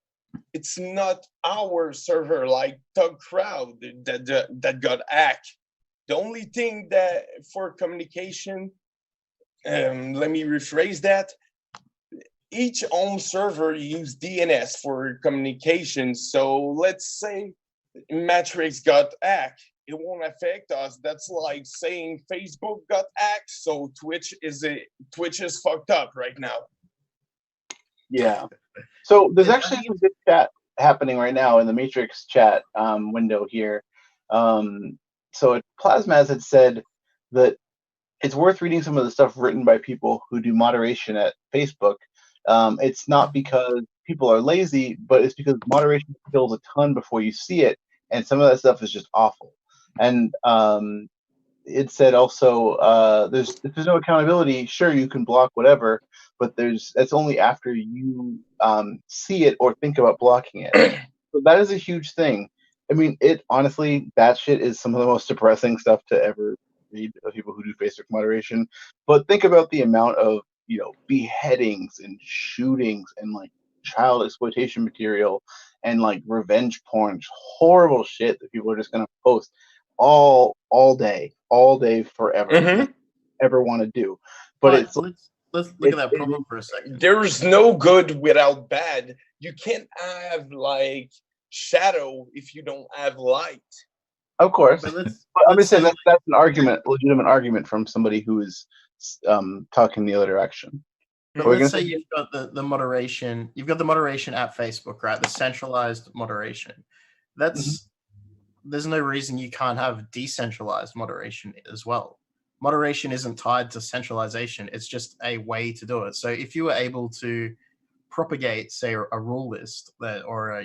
it's not our server like ThugCrowd that got hacked. The only thing that for communication, let me rephrase that. Each home server use DNS for communication. So let's say Matrix got hacked, it won't affect us. That's like saying Facebook got hacked, so Twitch is fucked up right now. Yeah. So there's actually some good chat happening right now in the Matrix chat window here. So Plasmaz had said that it's worth reading some of the stuff written by people who do moderation at Facebook. It's not because people are lazy, but it's because moderation kills a ton before you see it, and some of that stuff is just awful. And it said also, if there's no accountability, sure, you can block whatever, but that's only after you see it or think about blocking it. So that is a huge thing. I mean, honestly, that shit is some of the most depressing stuff to ever read of people who do Facebook moderation. But think about the amount of, beheadings and shootings and like child exploitation material and like revenge porn, horrible shit that people are just gonna post all day forever, ever want to do. But let's look at that problem for a second. There's no good without bad. You can't have like shadow if you don't have light. Of course, but I'm just saying that's an argument, legitimate argument from somebody who is talking the other direction. But let's say you've got the moderation. You've got the moderation at Facebook, right? The centralized moderation. There's no reason you can't have decentralized moderation as well. Moderation isn't tied to centralization. It's just a way to do it. So if you were able to propagate, say, a rule list so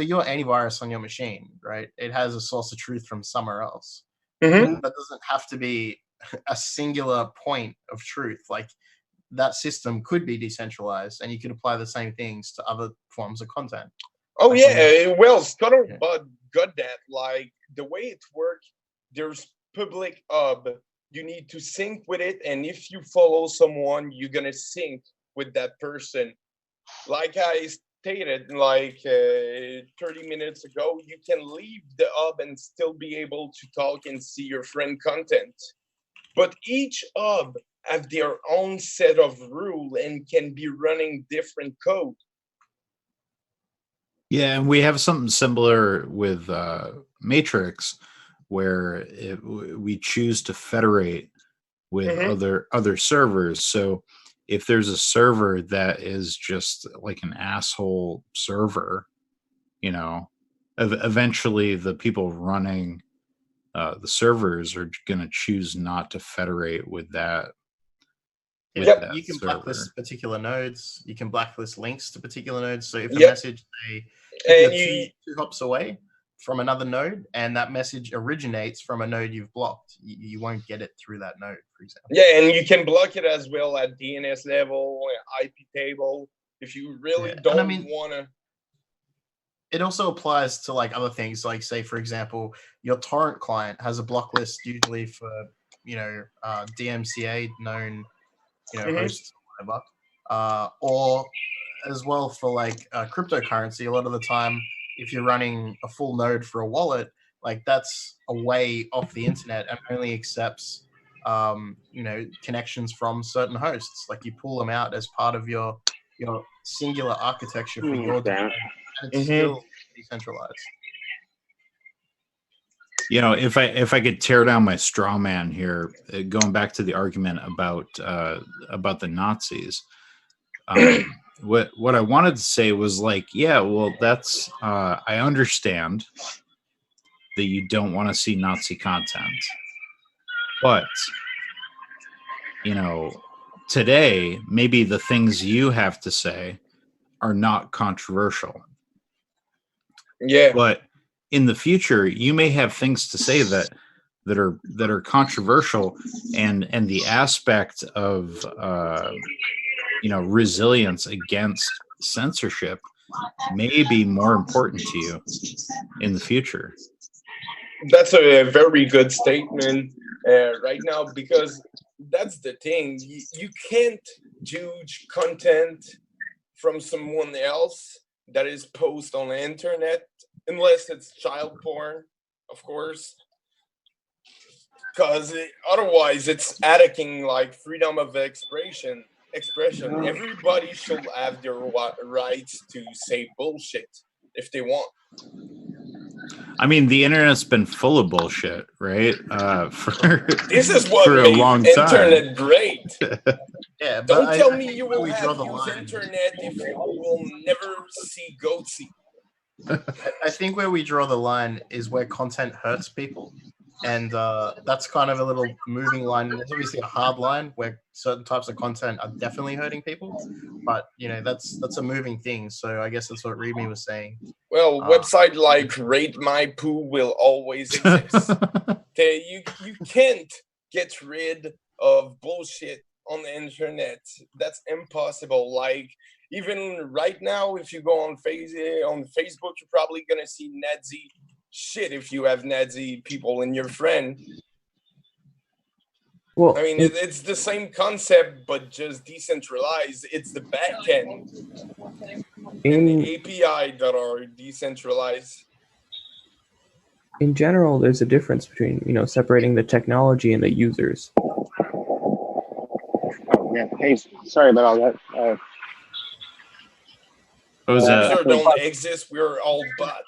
your antivirus on your machine, right? It has a source of truth from somewhere else. That doesn't have to be a singular point of truth. Like, that system could be decentralized, and you could apply the same things to other forms of content. Oh, yeah. Well, Scuttlebutt got that. Like, the way it works, there's public hub. You need to sync with it, and if you follow someone, you're going to sync with that person. Like I stated, 30 minutes ago, you can leave the hub and still be able to talk and see your friend content. But each hub have their own set of rules and can be running different code. Yeah, and we have something similar with Matrix, where we choose to federate with other servers. So if there's a server that is just like an asshole server, eventually the people running the servers are going to choose not to federate with that. Yeah, you can blacklist particular nodes. You can blacklist links to particular nodes. So if a message, if you're two hops away from another node and that message originates from a node you've blocked, you won't get it through that node, for example. Yeah, and you can block it as well at DNS level, IP table, if you really don't want to. It also applies to like other things, like say, for example, your torrent client has a block list usually for, DMCA known, hosts, whatever, or as well for like cryptocurrency. A lot of the time, if you're running a full node for a wallet, like that's a way off the internet and only accepts, connections from certain hosts. Like you pull them out as part of your singular architecture for your domain, and it's still decentralized. If I could tear down my straw man here, going back to the argument about the Nazis, what I wanted to say was like, yeah, well, that's I understand that you don't want to see Nazi content, but today maybe the things you have to say are not controversial. Yeah, but in the future, you may have things to say that are controversial, and the aspect of resilience against censorship may be more important to you in the future. That's a very good statement right now, because that's the thing. You can't judge content from someone else that is posted on the internet, unless it's child porn, of course, because otherwise it's attacking like freedom of expression. Everybody should have their rights to say bullshit if they want. I mean, the internet's been full of bullshit, right? This is what for a made long internet time. great. Yeah, Don't tell me you will have use internet if you will never see Goatsy. I think where we draw the line is where content hurts people. And that's kind of a little moving line. There's obviously a hard line where certain types of content are definitely hurting people. But, that's a moving thing. So I guess that's what Readme was saying. Well, website like Rate My Poo will always exist. You can't get rid of bullshit on the internet. That's impossible. Like, even right now, if you go on Facebook, you're probably going to see Nazi shit if you have Nazi people in your friend. Well, I mean, it's the same concept, but just decentralized. It's the back end and the API that are decentralized. In general, there's a difference between, separating the technology and the users. Oh, yeah. Hey, sorry about all that. User don't exist. We're all bot.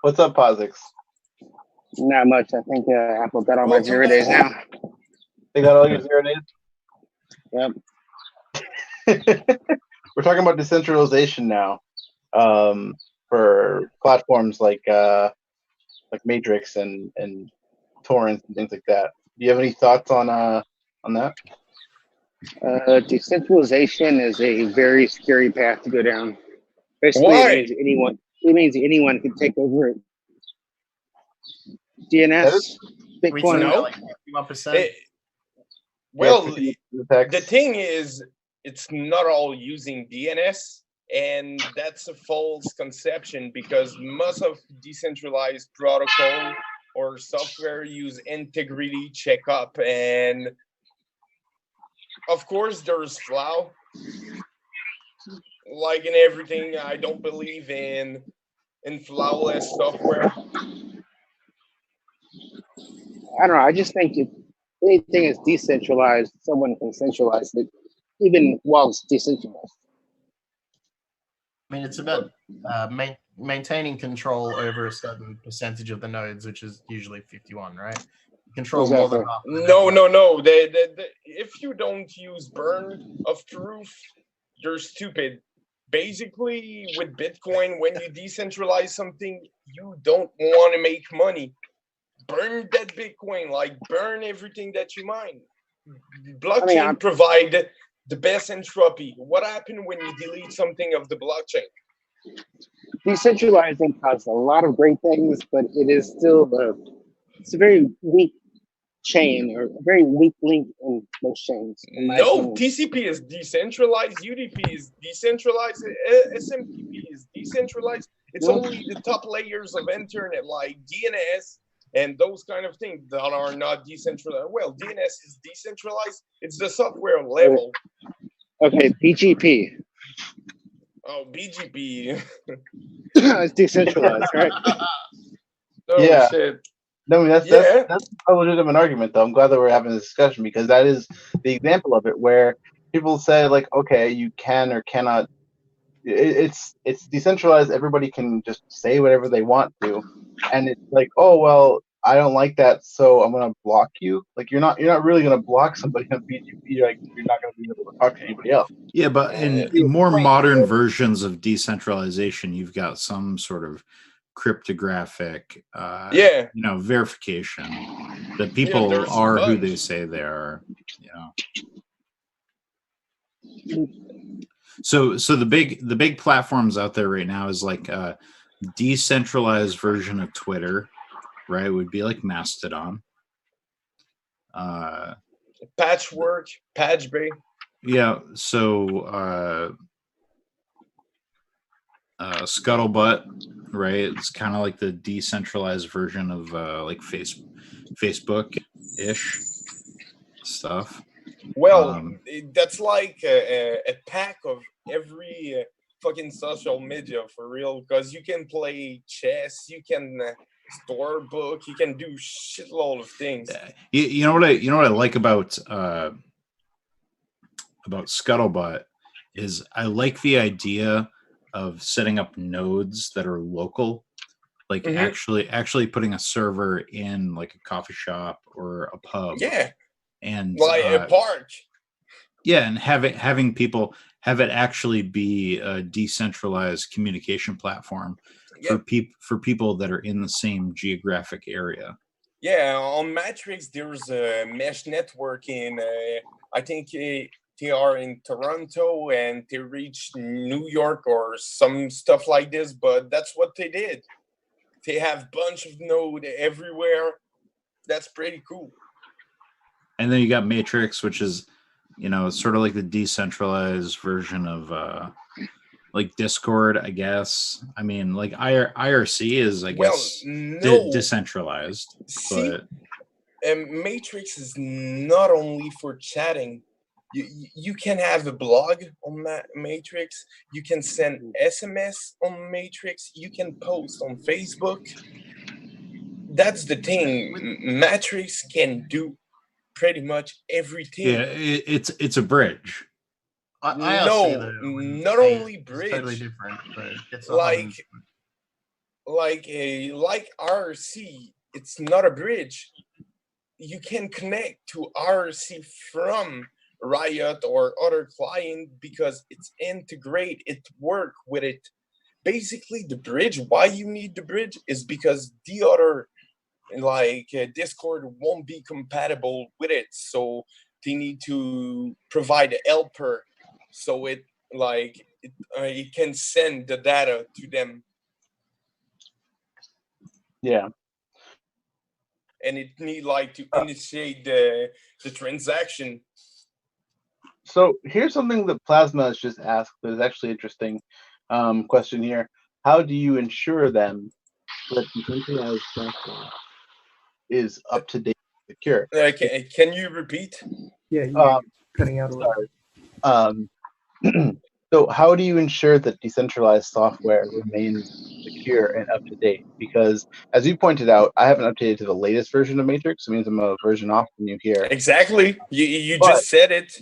What's up, Posix? Not much. I think Apple got all my 0 days now. They got all your 0 days? Yep. We're talking about decentralization now, for platforms like Matrix and torrents and things like that. Do you have any thoughts on that? Decentralization is a very scary path to go down. Basically, Why? It means anyone can take over it. DNS, Bitcoin. No. Like 51%. Well, the thing is, it's not all using DNS, and that's a false conception, because most of decentralized protocol or software use integrity checkup, and of course there's flaw. Like in everything, I don't believe in flawless software. I don't know. I just think if anything is decentralized, someone can centralize it, even while it's decentralized. I mean, it's about maintaining control over a certain percentage of the nodes, which is usually 51, right? control more than half. No. If you don't use burn of proof, you're stupid. Basically, with Bitcoin, when you decentralize something, you don't want to make money. Burn that Bitcoin, like burn everything that you mine. Blockchain provide the best entropy. What happened when you delete something of the blockchain? Decentralizing has a lot of great things, but it is still it's a very weak chain or a very weak link in most chains. No, TCP is decentralized, UDP is decentralized, SMTP is decentralized. It's only the top layers of internet like DNS and those kind of things that are not decentralized. Well, DNS is decentralized. It's the software level. Okay, BGP. Oh, BGP. It's decentralized, right? Yeah. Shit. No, that's a legitimate argument, though. I'm glad that we're having this discussion because that is the example of it where people say, like, okay, you can or cannot. It's decentralized. Everybody can just say whatever they want to, and it's like, oh well, I don't like that, so I'm gonna block you. Like you're not really gonna block somebody on BGP. Like you're not gonna be able to talk to anybody else. Yeah, but in more modern versions of decentralization, you've got some sort of cryptographic verification that people are who they say they are. So the big platforms out there right now is like a decentralized version of Twitter, right? Would be like Mastodon. Patchwork, Patchbay. Yeah, so Scuttlebutt, right? It's kind of like the decentralized version of like Facebook-ish stuff. Well, that's like a pack of every fucking social media for real, because you can play chess, you can store book, you can do shitload of things. You know what I like about Scuttlebutt is I like the idea of setting up nodes that are local, like actually putting a server in like a coffee shop or a pub. Yeah. And like a park. Yeah, and having people have it actually be a decentralized communication platform for people that are in the same geographic area. Yeah, on Matrix there's a mesh network in I think they are in Toronto and they reached New York or some stuff like this, but that's what they did. They have bunch of node everywhere. That's pretty cool. And then you got Matrix, which is, sort of like the decentralized version of like Discord, I guess. I mean, like IRC is, I guess, decentralized. See, but Matrix is not only for chatting. You can have a blog on Matrix. You can send SMS on Matrix. You can post on Facebook. That's the thing. Matrix can do pretty much everything. Yeah, it's a bridge. No, not only bridge. It's totally different, but it's like RC. It's not a bridge. You can connect to RC from Riot or other client because it's integrate. It work with it. Basically, the bridge. Why you need the bridge is because the other, like Discord, won't be compatible with it. So they need to provide a helper, so it can send the data to them. Yeah. And it need to initiate the transaction. So here's something that Plasma has just asked that is actually interesting question here. How do you ensure then that decentralized software is up to date and secure? Can you repeat? Yeah, you're cutting out a little. So how do you ensure that decentralized software remains secure and up to date? Because as you pointed out, I haven't updated to the latest version of Matrix. It means I'm a version off from you here. Exactly. You just said it.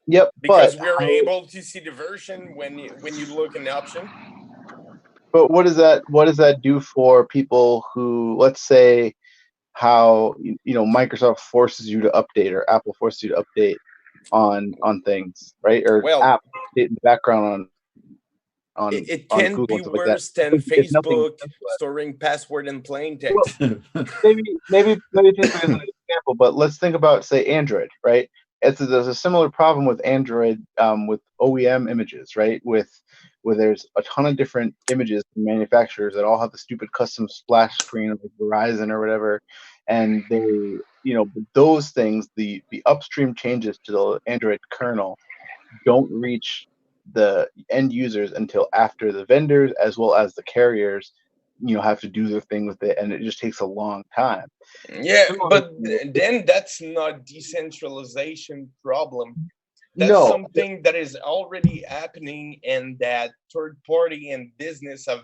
Yep. Because we're able to see the version when you look in the option. But what does that do for people who, let's say, how Microsoft forces you to update, or Apple forces you to update on things, right? Or app update in the background on it on can't Google be and stuff like that. worse than Because nothing Facebook storing password in plain well, text. maybe Facebook isn't an example, but let's think about, say, Android, right? There's a similar problem with Android, with OEM images, right? Where there's a ton of different images from manufacturers that all have the stupid custom splash screen of like Verizon or whatever, and those things, the upstream changes to the Android kernel don't reach the end users until after the vendors as well as the carriers have to do their thing with it, and it just takes a long time. Yeah, but then that's not decentralization problem. That's something that is already happening, and that third party and business have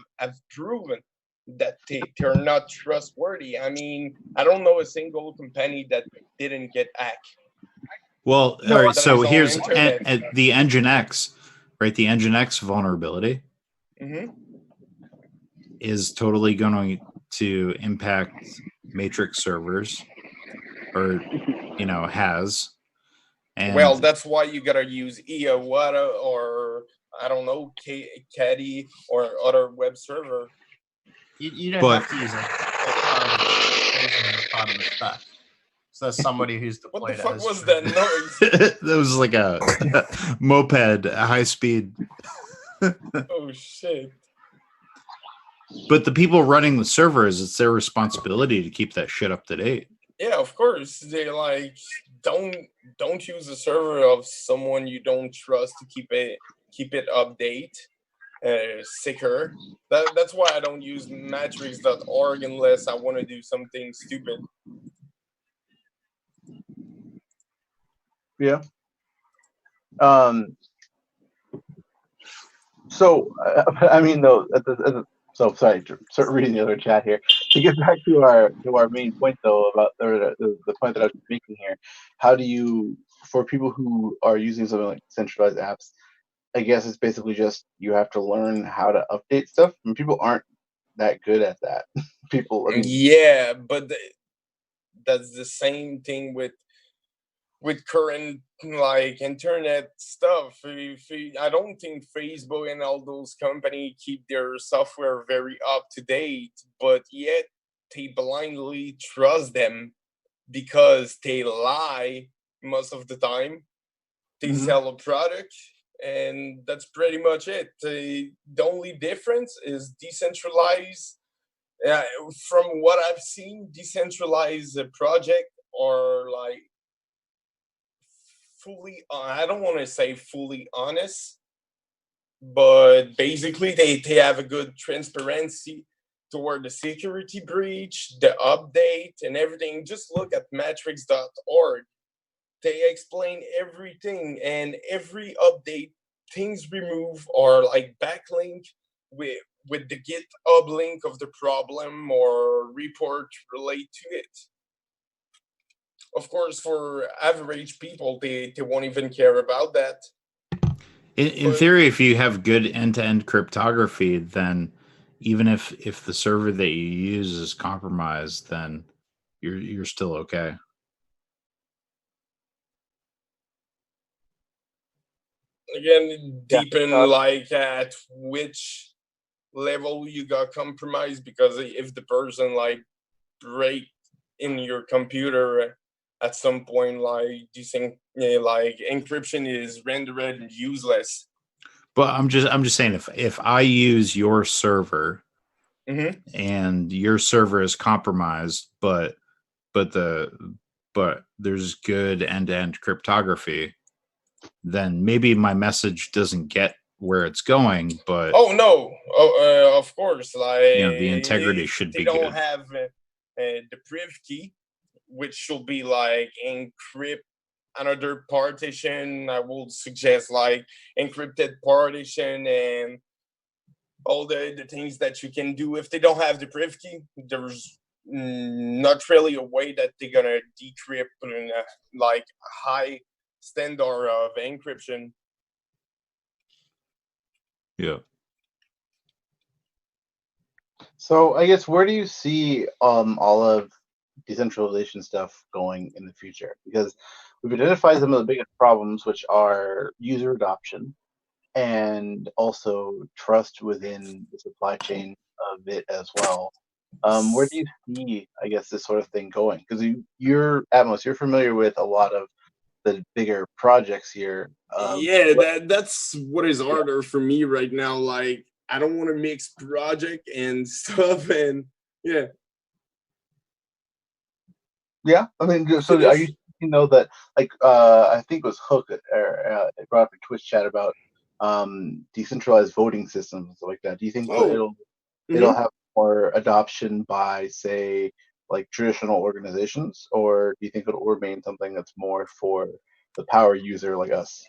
proven that they're not trustworthy. I mean, I don't know a single company that didn't get hacked. Well, all right. So here's the Nginx, right? The Nginx vulnerability is totally going to impact Matrix servers, or has. And well, that's why you gotta use Iawata, or I don't know, Caddy, or other web server. You don't have to use it as part of the stack. So there's somebody who's deployed. What the fuck was that noise? That was like a moped, a high speed. Oh shit! But the people running the servers, it's their responsibility to keep that shit up to date. Yeah, of course. They don't use a server of someone you don't trust to keep it update, secure. That's why I don't use matrix.org unless I want to do something stupid. Yeah. So I mean, though, so sorry, reading the other chat here. To get back to our main point, though, about the point that I was making here, how do you, for people who are using something like centralized apps, I guess it's basically just you have to learn how to update stuff, and people aren't that good at that. People, I mean, yeah, but that's the same thing with current like internet stuff. I don't think Facebook and all those companies keep their software very up to date, but yet they blindly trust them because they lie most of the time. They sell a product, and that's pretty much it. The only difference is decentralized. From what I've seen, decentralized project or like fully, I don't want to say fully honest, but basically they have a good transparency toward the security breach, the update, and everything. Just look at matrix.org. They explain everything, and every update, things remove or like backlink with the GitHub link of the problem or report relate to it. Of course, for average people, they won't even care about that. In theory, if you have good end-to-end cryptography, then even if the server that you use is compromised, then you're still okay. Again, depend like at which level you got compromised, because if the person like break in your computer at some point, like you think like encryption is rendered useless. But I'm just saying, if I use your server and your server is compromised, but there's good end-to-end cryptography, then maybe my message doesn't get where it's going. But oh no, of course, like the integrity should be good. They don't have the priv key, which should be like encrypt another partition. I would suggest like encrypted partition and all the things that you can do. If they don't have the priv key, there's not really a way that they're gonna decrypt like high standard of encryption. Yeah. So I guess, where do you see all of decentralization stuff going in the future? Because we've identified some of the biggest problems, which are user adoption and also trust within the supply chain of it as well. Where do you see, I guess, this sort of thing going? Because you're Atmos, you're familiar with a lot of the bigger projects here. Yeah, that's what is harder for me right now. Like, I don't want to mix project and stuff, and yeah. Yeah, I mean, so are you that like I think it was Hook brought up a Twitch chat about decentralized voting systems and stuff like that. Do you think that it'll have more adoption by, say, like traditional organizations, or do you think it'll remain something that's more for the power user like us?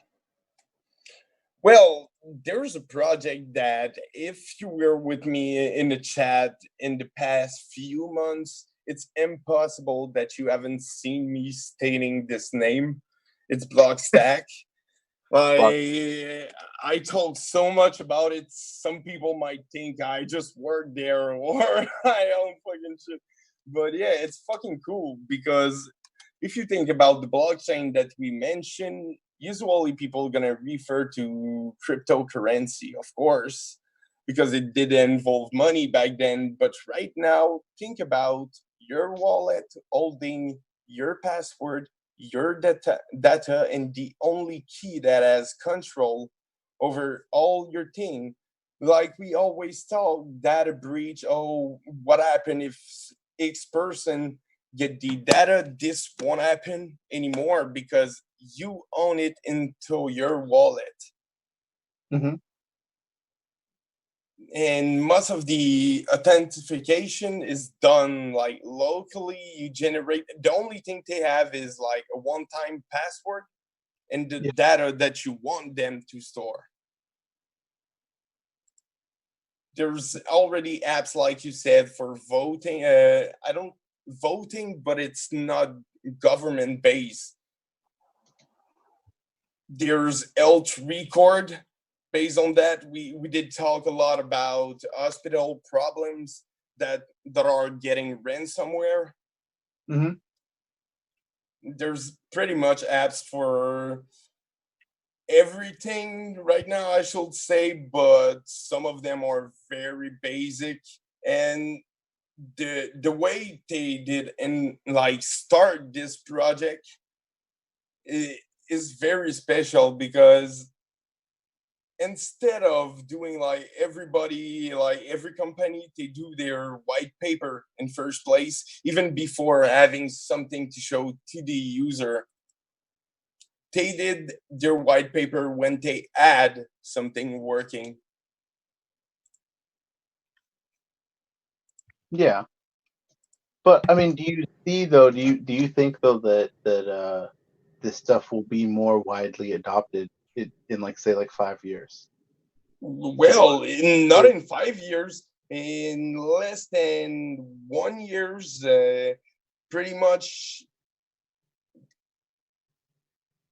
Well, there's a project that if you were with me in the chat in the past few months, it's impossible that you haven't seen me stating this name. It's Blockstack. I talk so much about it. Some people might think I just work there or I own fucking shit. But yeah, it's fucking cool because if you think about the blockchain that we mentioned, usually people are gonna refer to cryptocurrency, of course, because it did involve money back then. But right now, think about your wallet holding your password, your data, and the only key that has control over all your thing. Like we always talk, data breach. Oh, what happened if X person get the data? This won't happen anymore because you own it into your wallet. Mm-hmm. And most of the authentication is done like locally. You generate, the only thing they have is like a one-time password and the data that you want them to store. There's already apps, like you said, for voting. Voting, but it's not government based. There's health record. Based on that, we did talk a lot about hospital problems that are getting ransomware. Mm-hmm. There's pretty much apps for everything right now, I should say, but some of them are very basic. And the way they did and like start this project is very special because instead of doing like everybody, like every company, they do their white paper in first place, even before having something to show to the user. They did their white paper when they had something working. Yeah. But I mean, do you see though? Do you think though that this stuff will be more widely adopted in like say like 5 years? Well, not in 5 years, in less than 1 years, pretty much.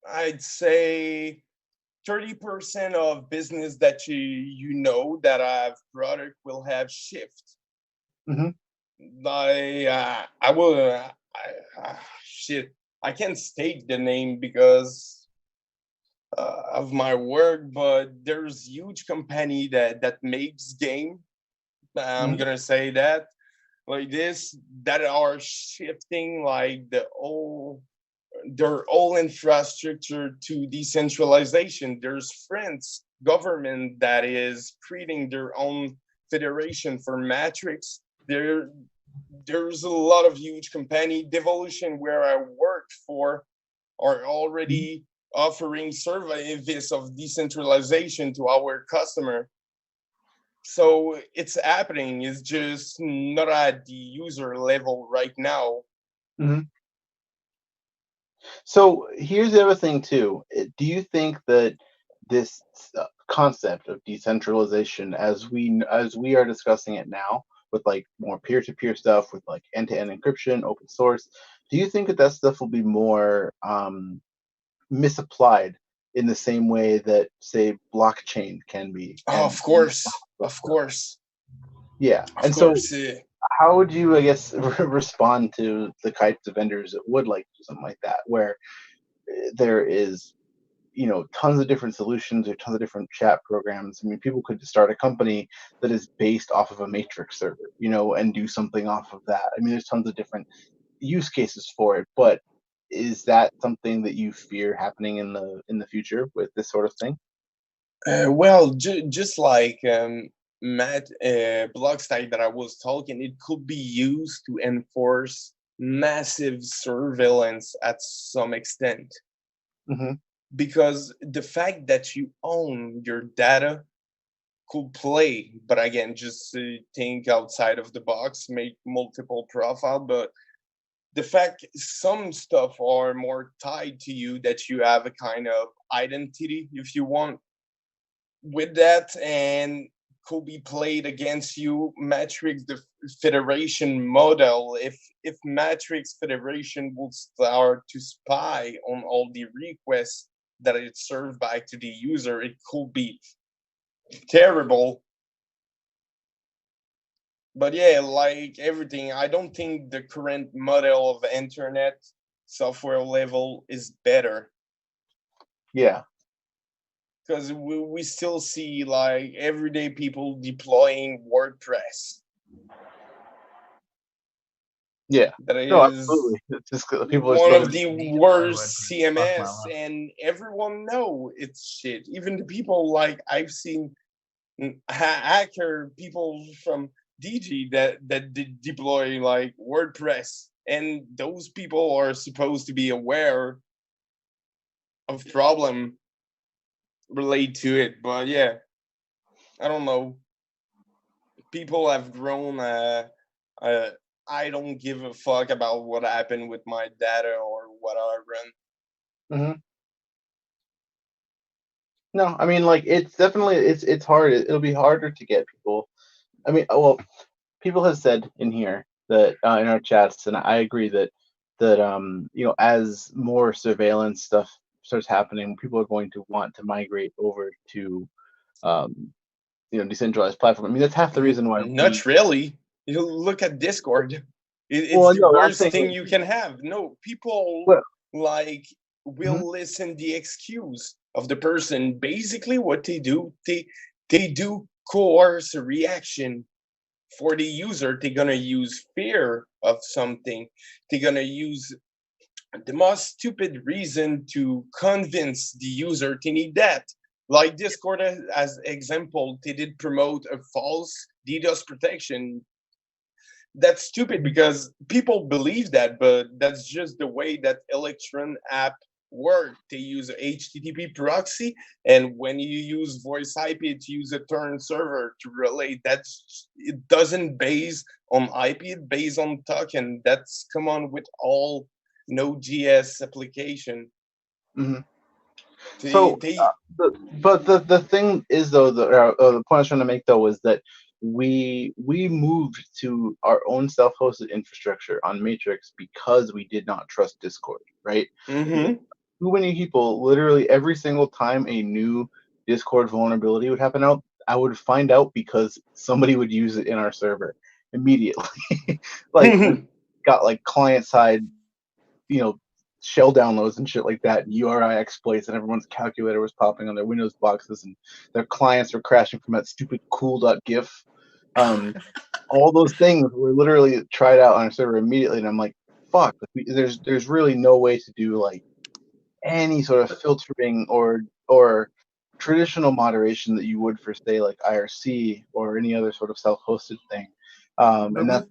I'd say 30% of business that you know that have product will have shift. Mm-hmm. I will. Shit, I can't state the name because of my work, but there's huge company that makes game. I'm gonna say that like this that are shifting like their whole infrastructure to decentralization. There's France government that is creating their own federation for Matrix. There's a lot of huge company. Devolution, where I worked for, are already offering service of decentralization to our customer. So it's happening. It's just not at the user level right now. Mm-hmm. So here's the other thing too. Do you think that this concept of decentralization, as we are discussing it now, with like more peer-to-peer stuff, with like end-to-end encryption, open source, do you think that stuff will be more misapplied in the same way that, say, blockchain can be? Oh, of course. Yeah, and so how would you, I guess, respond to the types of vendors that would like to do something like that, where there is, tons of different solutions or tons of different chat programs? I mean, people could start a company that is based off of a Matrix server, and do something off of that. I mean, there's tons of different use cases for it, but is that something that you fear happening in the future with this sort of thing? Well, just like Matt Blockstack that I was talking, it could be used to enforce massive surveillance at some extent. Mm-hmm. Because the fact that you own your data could play, but again, just think outside of the box, make multiple profile. But the fact some stuff are more tied to you, that you have a kind of identity, if you want, with that, and could be played against you. Matrix the Federation model, if Matrix Federation would start to spy on all the requests that it served back to the user, it could be terrible. But yeah, like everything, I don't think the current model of internet software level is better. Yeah. Because we still see like everyday people deploying WordPress. Yeah. That is absolutely. It's just people one are of the worst CMS, and everyone know it's shit. Even the people like I've seen hacker people from DG that deploy like WordPress, and those people are supposed to be aware of problem relate to it. But yeah, I don't know. People have grown. I don't give a fuck about what happened with my data or what I run. Mm-hmm. No, I mean, like, it's definitely it's hard. It'll be harder to get people. I mean, well, people have said in here that in our chats, and I agree that as more surveillance stuff starts happening, people are going to want to migrate over to decentralized platform. I mean, that's half the reason why. Not really. You look at Discord. It's the worst thing you can have. No, people will listen the excuse of the person. Basically, what they do, they do coerce a reaction for the user. They're gonna use fear of something. They're gonna use the most stupid reason to convince the user they need that. Like Discord as example, they did promote a false DDoS protection. That's stupid because people believe that, but that's just the way that Electron app work. They use a HTTP proxy, and when you use voice IP, to use a turn server to relay. It doesn't base on IP, it based on token. That's common with all Node.js application. Mm-hmm. But the thing is, though, the point I was trying to make, though, was that we moved to our own self-hosted infrastructure on Matrix because we did not trust Discord, right? Mm-hmm. Too many people, literally every single time a new Discord vulnerability would happen out, I would find out because somebody would use it in our server immediately. Like, we got like client-side, shell downloads and shit like that, URI exploits, and everyone's calculator was popping on their Windows boxes, and their clients were crashing from that stupid cool.gif. All those things were literally tried out on our server immediately, and I'm like, fuck, there's really no way to do like any sort of filtering or traditional moderation that you would for, say, like IRC or any other sort of self-hosted thing. And that's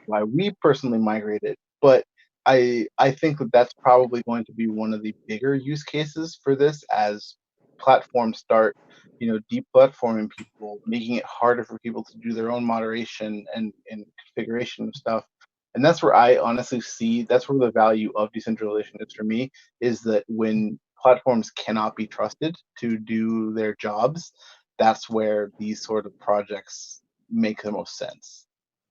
why we personally migrated. But I think that that's probably going to be one of the bigger use cases for this as platforms start, deplatforming people, making it harder for people to do their own moderation and configuration of stuff. And that's where I honestly see, that's where the value of decentralization is for me, is that when platforms cannot be trusted to do their jobs, that's where these sort of projects make the most sense.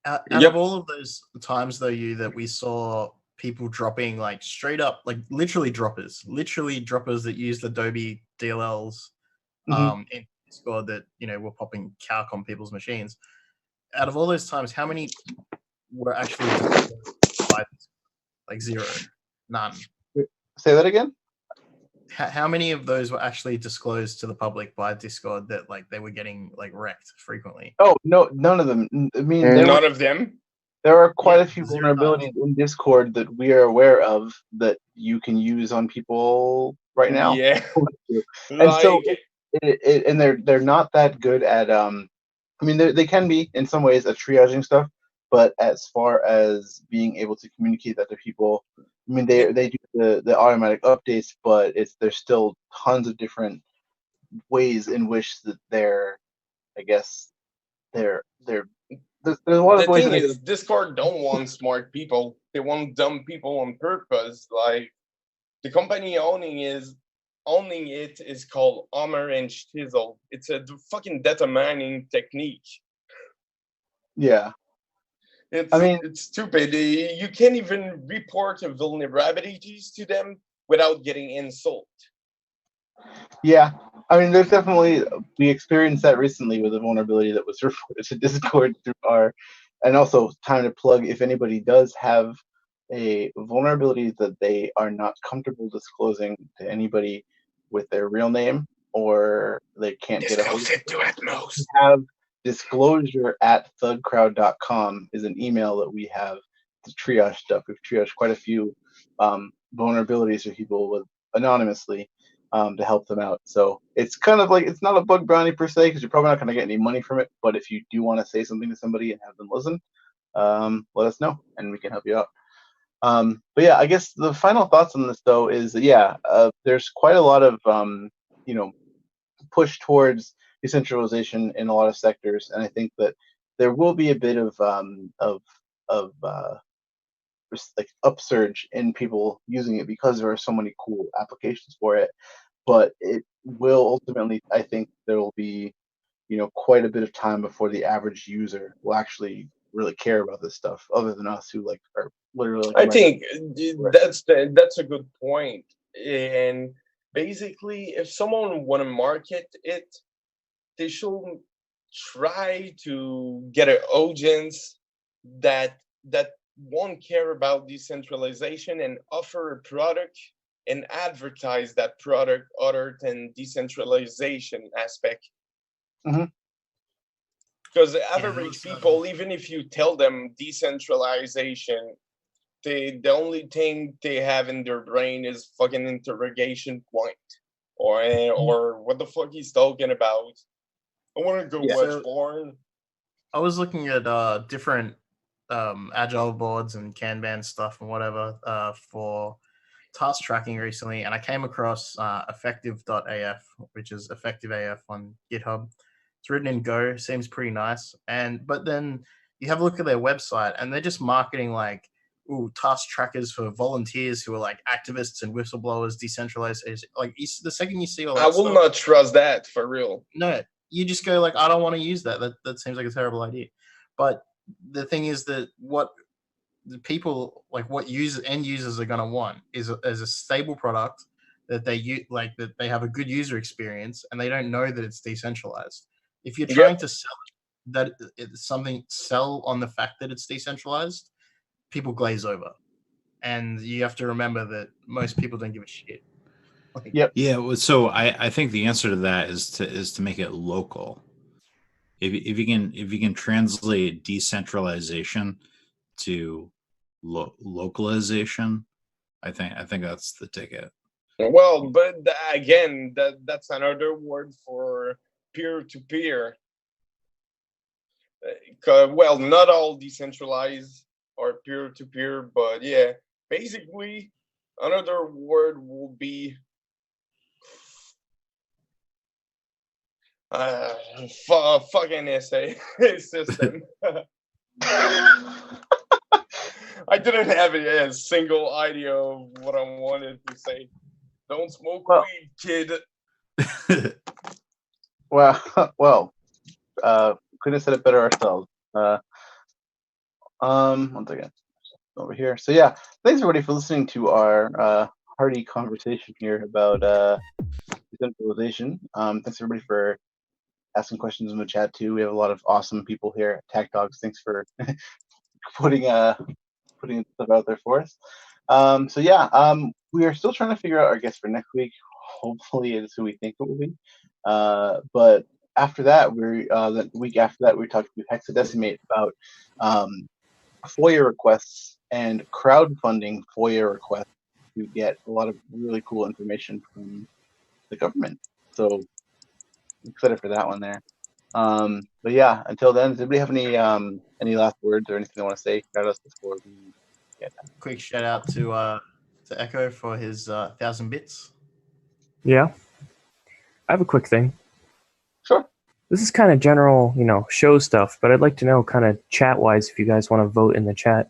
Out of all of those times, though, that we saw people dropping like straight up, like literally droppers that used Adobe DLLs in Discord that were popping calc on people's machines. Out of all those times, how many were actually disclosed by like zero, none. Say that again. How many of those were actually disclosed to the public by Discord that like they were getting like wrecked frequently? Oh no, none of them. I mean, None of them. There are quite a few 0 vulnerabilities in Discord that we are aware of that you can use on people right now. Yeah. And so, and they're not that good at I mean, they can be in some ways at triaging stuff, but as far as being able to communicate that to people, I mean, they do the automatic updates, but there's still tons of different ways in which that they're, I guess, there's a lot of The ways. thing is, Discord don't want smart people. They want dumb people on purpose. Like the company owning it is called Hammer and Chisel. It's a fucking data mining technique. Yeah. It's stupid. You can't even report vulnerabilities to them without getting insult. Yeah, I mean, there's definitely, we experienced that recently with a vulnerability that was reported to Discord through and also time to plug, if anybody does have a vulnerability that they are not comfortable disclosing to anybody with their real name, or they can't get a hold of it, have disclosure@thugcrowd.com is an email that we have to triage stuff. We've triaged quite a few vulnerabilities for people with anonymously to help them out. So it's kind of like, it's not a bug bounty per se, because you're probably not going to get any money from it. But if you do want to say something to somebody and have them listen, let us know and we can help you out. But yeah, I guess the final thoughts on this though is that, there's quite a lot of push towards decentralization in a lot of sectors, and I think that there will be a bit of like upsurge in people using it because there are so many cool applications for it. But it will ultimately, I think there will be, quite a bit of time before the average user will actually really care about this stuff, other than us who like are literally. I think that's a good point. And basically, if someone want to market it, they should try to get an audience that won't care about decentralization and offer a product and advertise that product other than decentralization aspect. Mm-hmm. Because average people, even if you tell them decentralization, the only thing they have in their brain is fucking interrogation point, or what the fuck he's talking about. I want to go watch porn. I was looking at different agile boards and Kanban stuff and whatever for task tracking recently, and I came across effective.af, which is effective.af on GitHub. It's written in Go, seems pretty nice. But then you have a look at their website, and they're just marketing like, task trackers for volunteers who are like activists and whistleblowers, decentralized. Like the second you see all that, I will not trust that for real. No, you just go like, I don't want to use that. That seems like a terrible idea. But the thing is that what the people like, what end users are going to want is a stable product that that they have a good user experience, and they don't know that it's decentralized. If you're trying to sell that it's something, sell on the fact that it's decentralized, people glaze over, and you have to remember that most people don't give a shit. Yeah. So I think the answer to that is to make it local. If you can translate decentralization to localization, I think that's the ticket. Well, but again, that's another word for peer-to-peer. Well, not all decentralized or peer-to-peer, but yeah, basically, another word will be fucking essay system. I didn't have a single idea of what I wanted to say. Don't smoke weed, kid. Well, couldn't have said it better ourselves. One second, over here. So yeah, thanks everybody for listening to our hearty conversation here about decentralization. Thanks everybody for asking questions in the chat too. We have a lot of awesome people here at Tac Dogs. Thanks for putting stuff out there for us. We are still trying to figure out our guest for next week. Hopefully, it's who we think it will be. But after that, the week after that, we're talking to Hexadecimate about FOIA requests and crowdfunding FOIA requests to get a lot of really cool information from the government. So I'm excited for that one there. But yeah, until then, does anybody have any last words or anything they want to say about us before we get done? Quick shout out to Echo for his 1,000 bits. Yeah. I have a quick thing. Sure. This is kind of general, show stuff, but I'd like to know kind of chat-wise if you guys want to vote in the chat.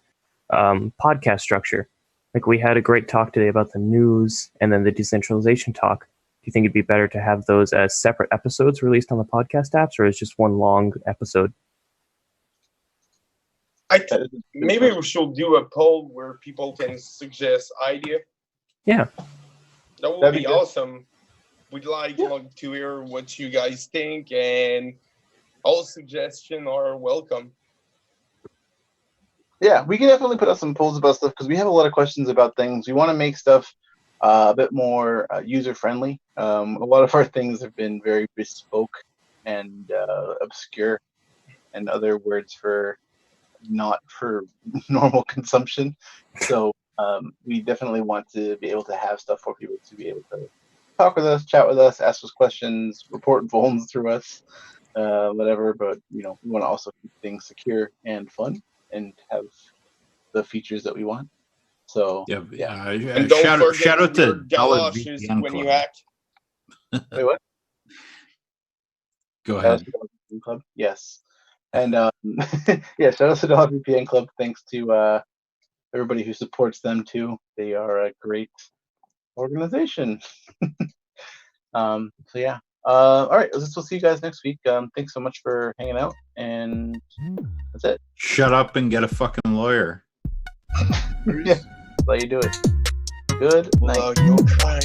Podcast structure. Like we had a great talk today about the news and then the decentralization talk. Do you think it'd be better to have those as separate episodes released on the podcast apps, or as just one long episode? Maybe we should do a poll where people can suggest ideas. Yeah. That would be awesome. We'd like to hear what you guys think, and all suggestions are welcome. Yeah, we can definitely put out some polls about stuff because we have a lot of questions about things. We want to make stuff a bit more user-friendly. A lot of our things have been very bespoke and obscure, and other words for not for normal consumption. So we definitely want to be able to have stuff for people to be able to talk with us, chat with us, ask us questions, report phones through us, whatever. But we want to also keep things secure and fun and have the features that we want. So and don't shout out to galoshes when you act. Wait, what? Go ahead. Club? Yes. And shout out to the VPN Club. Thanks to everybody who supports them too. They are a great organization. All right, we'll see you guys next week. Thanks so much for hanging out, and that's it. Shut up and get a fucking lawyer. Yeah, that's how you do it. Good night. No crime.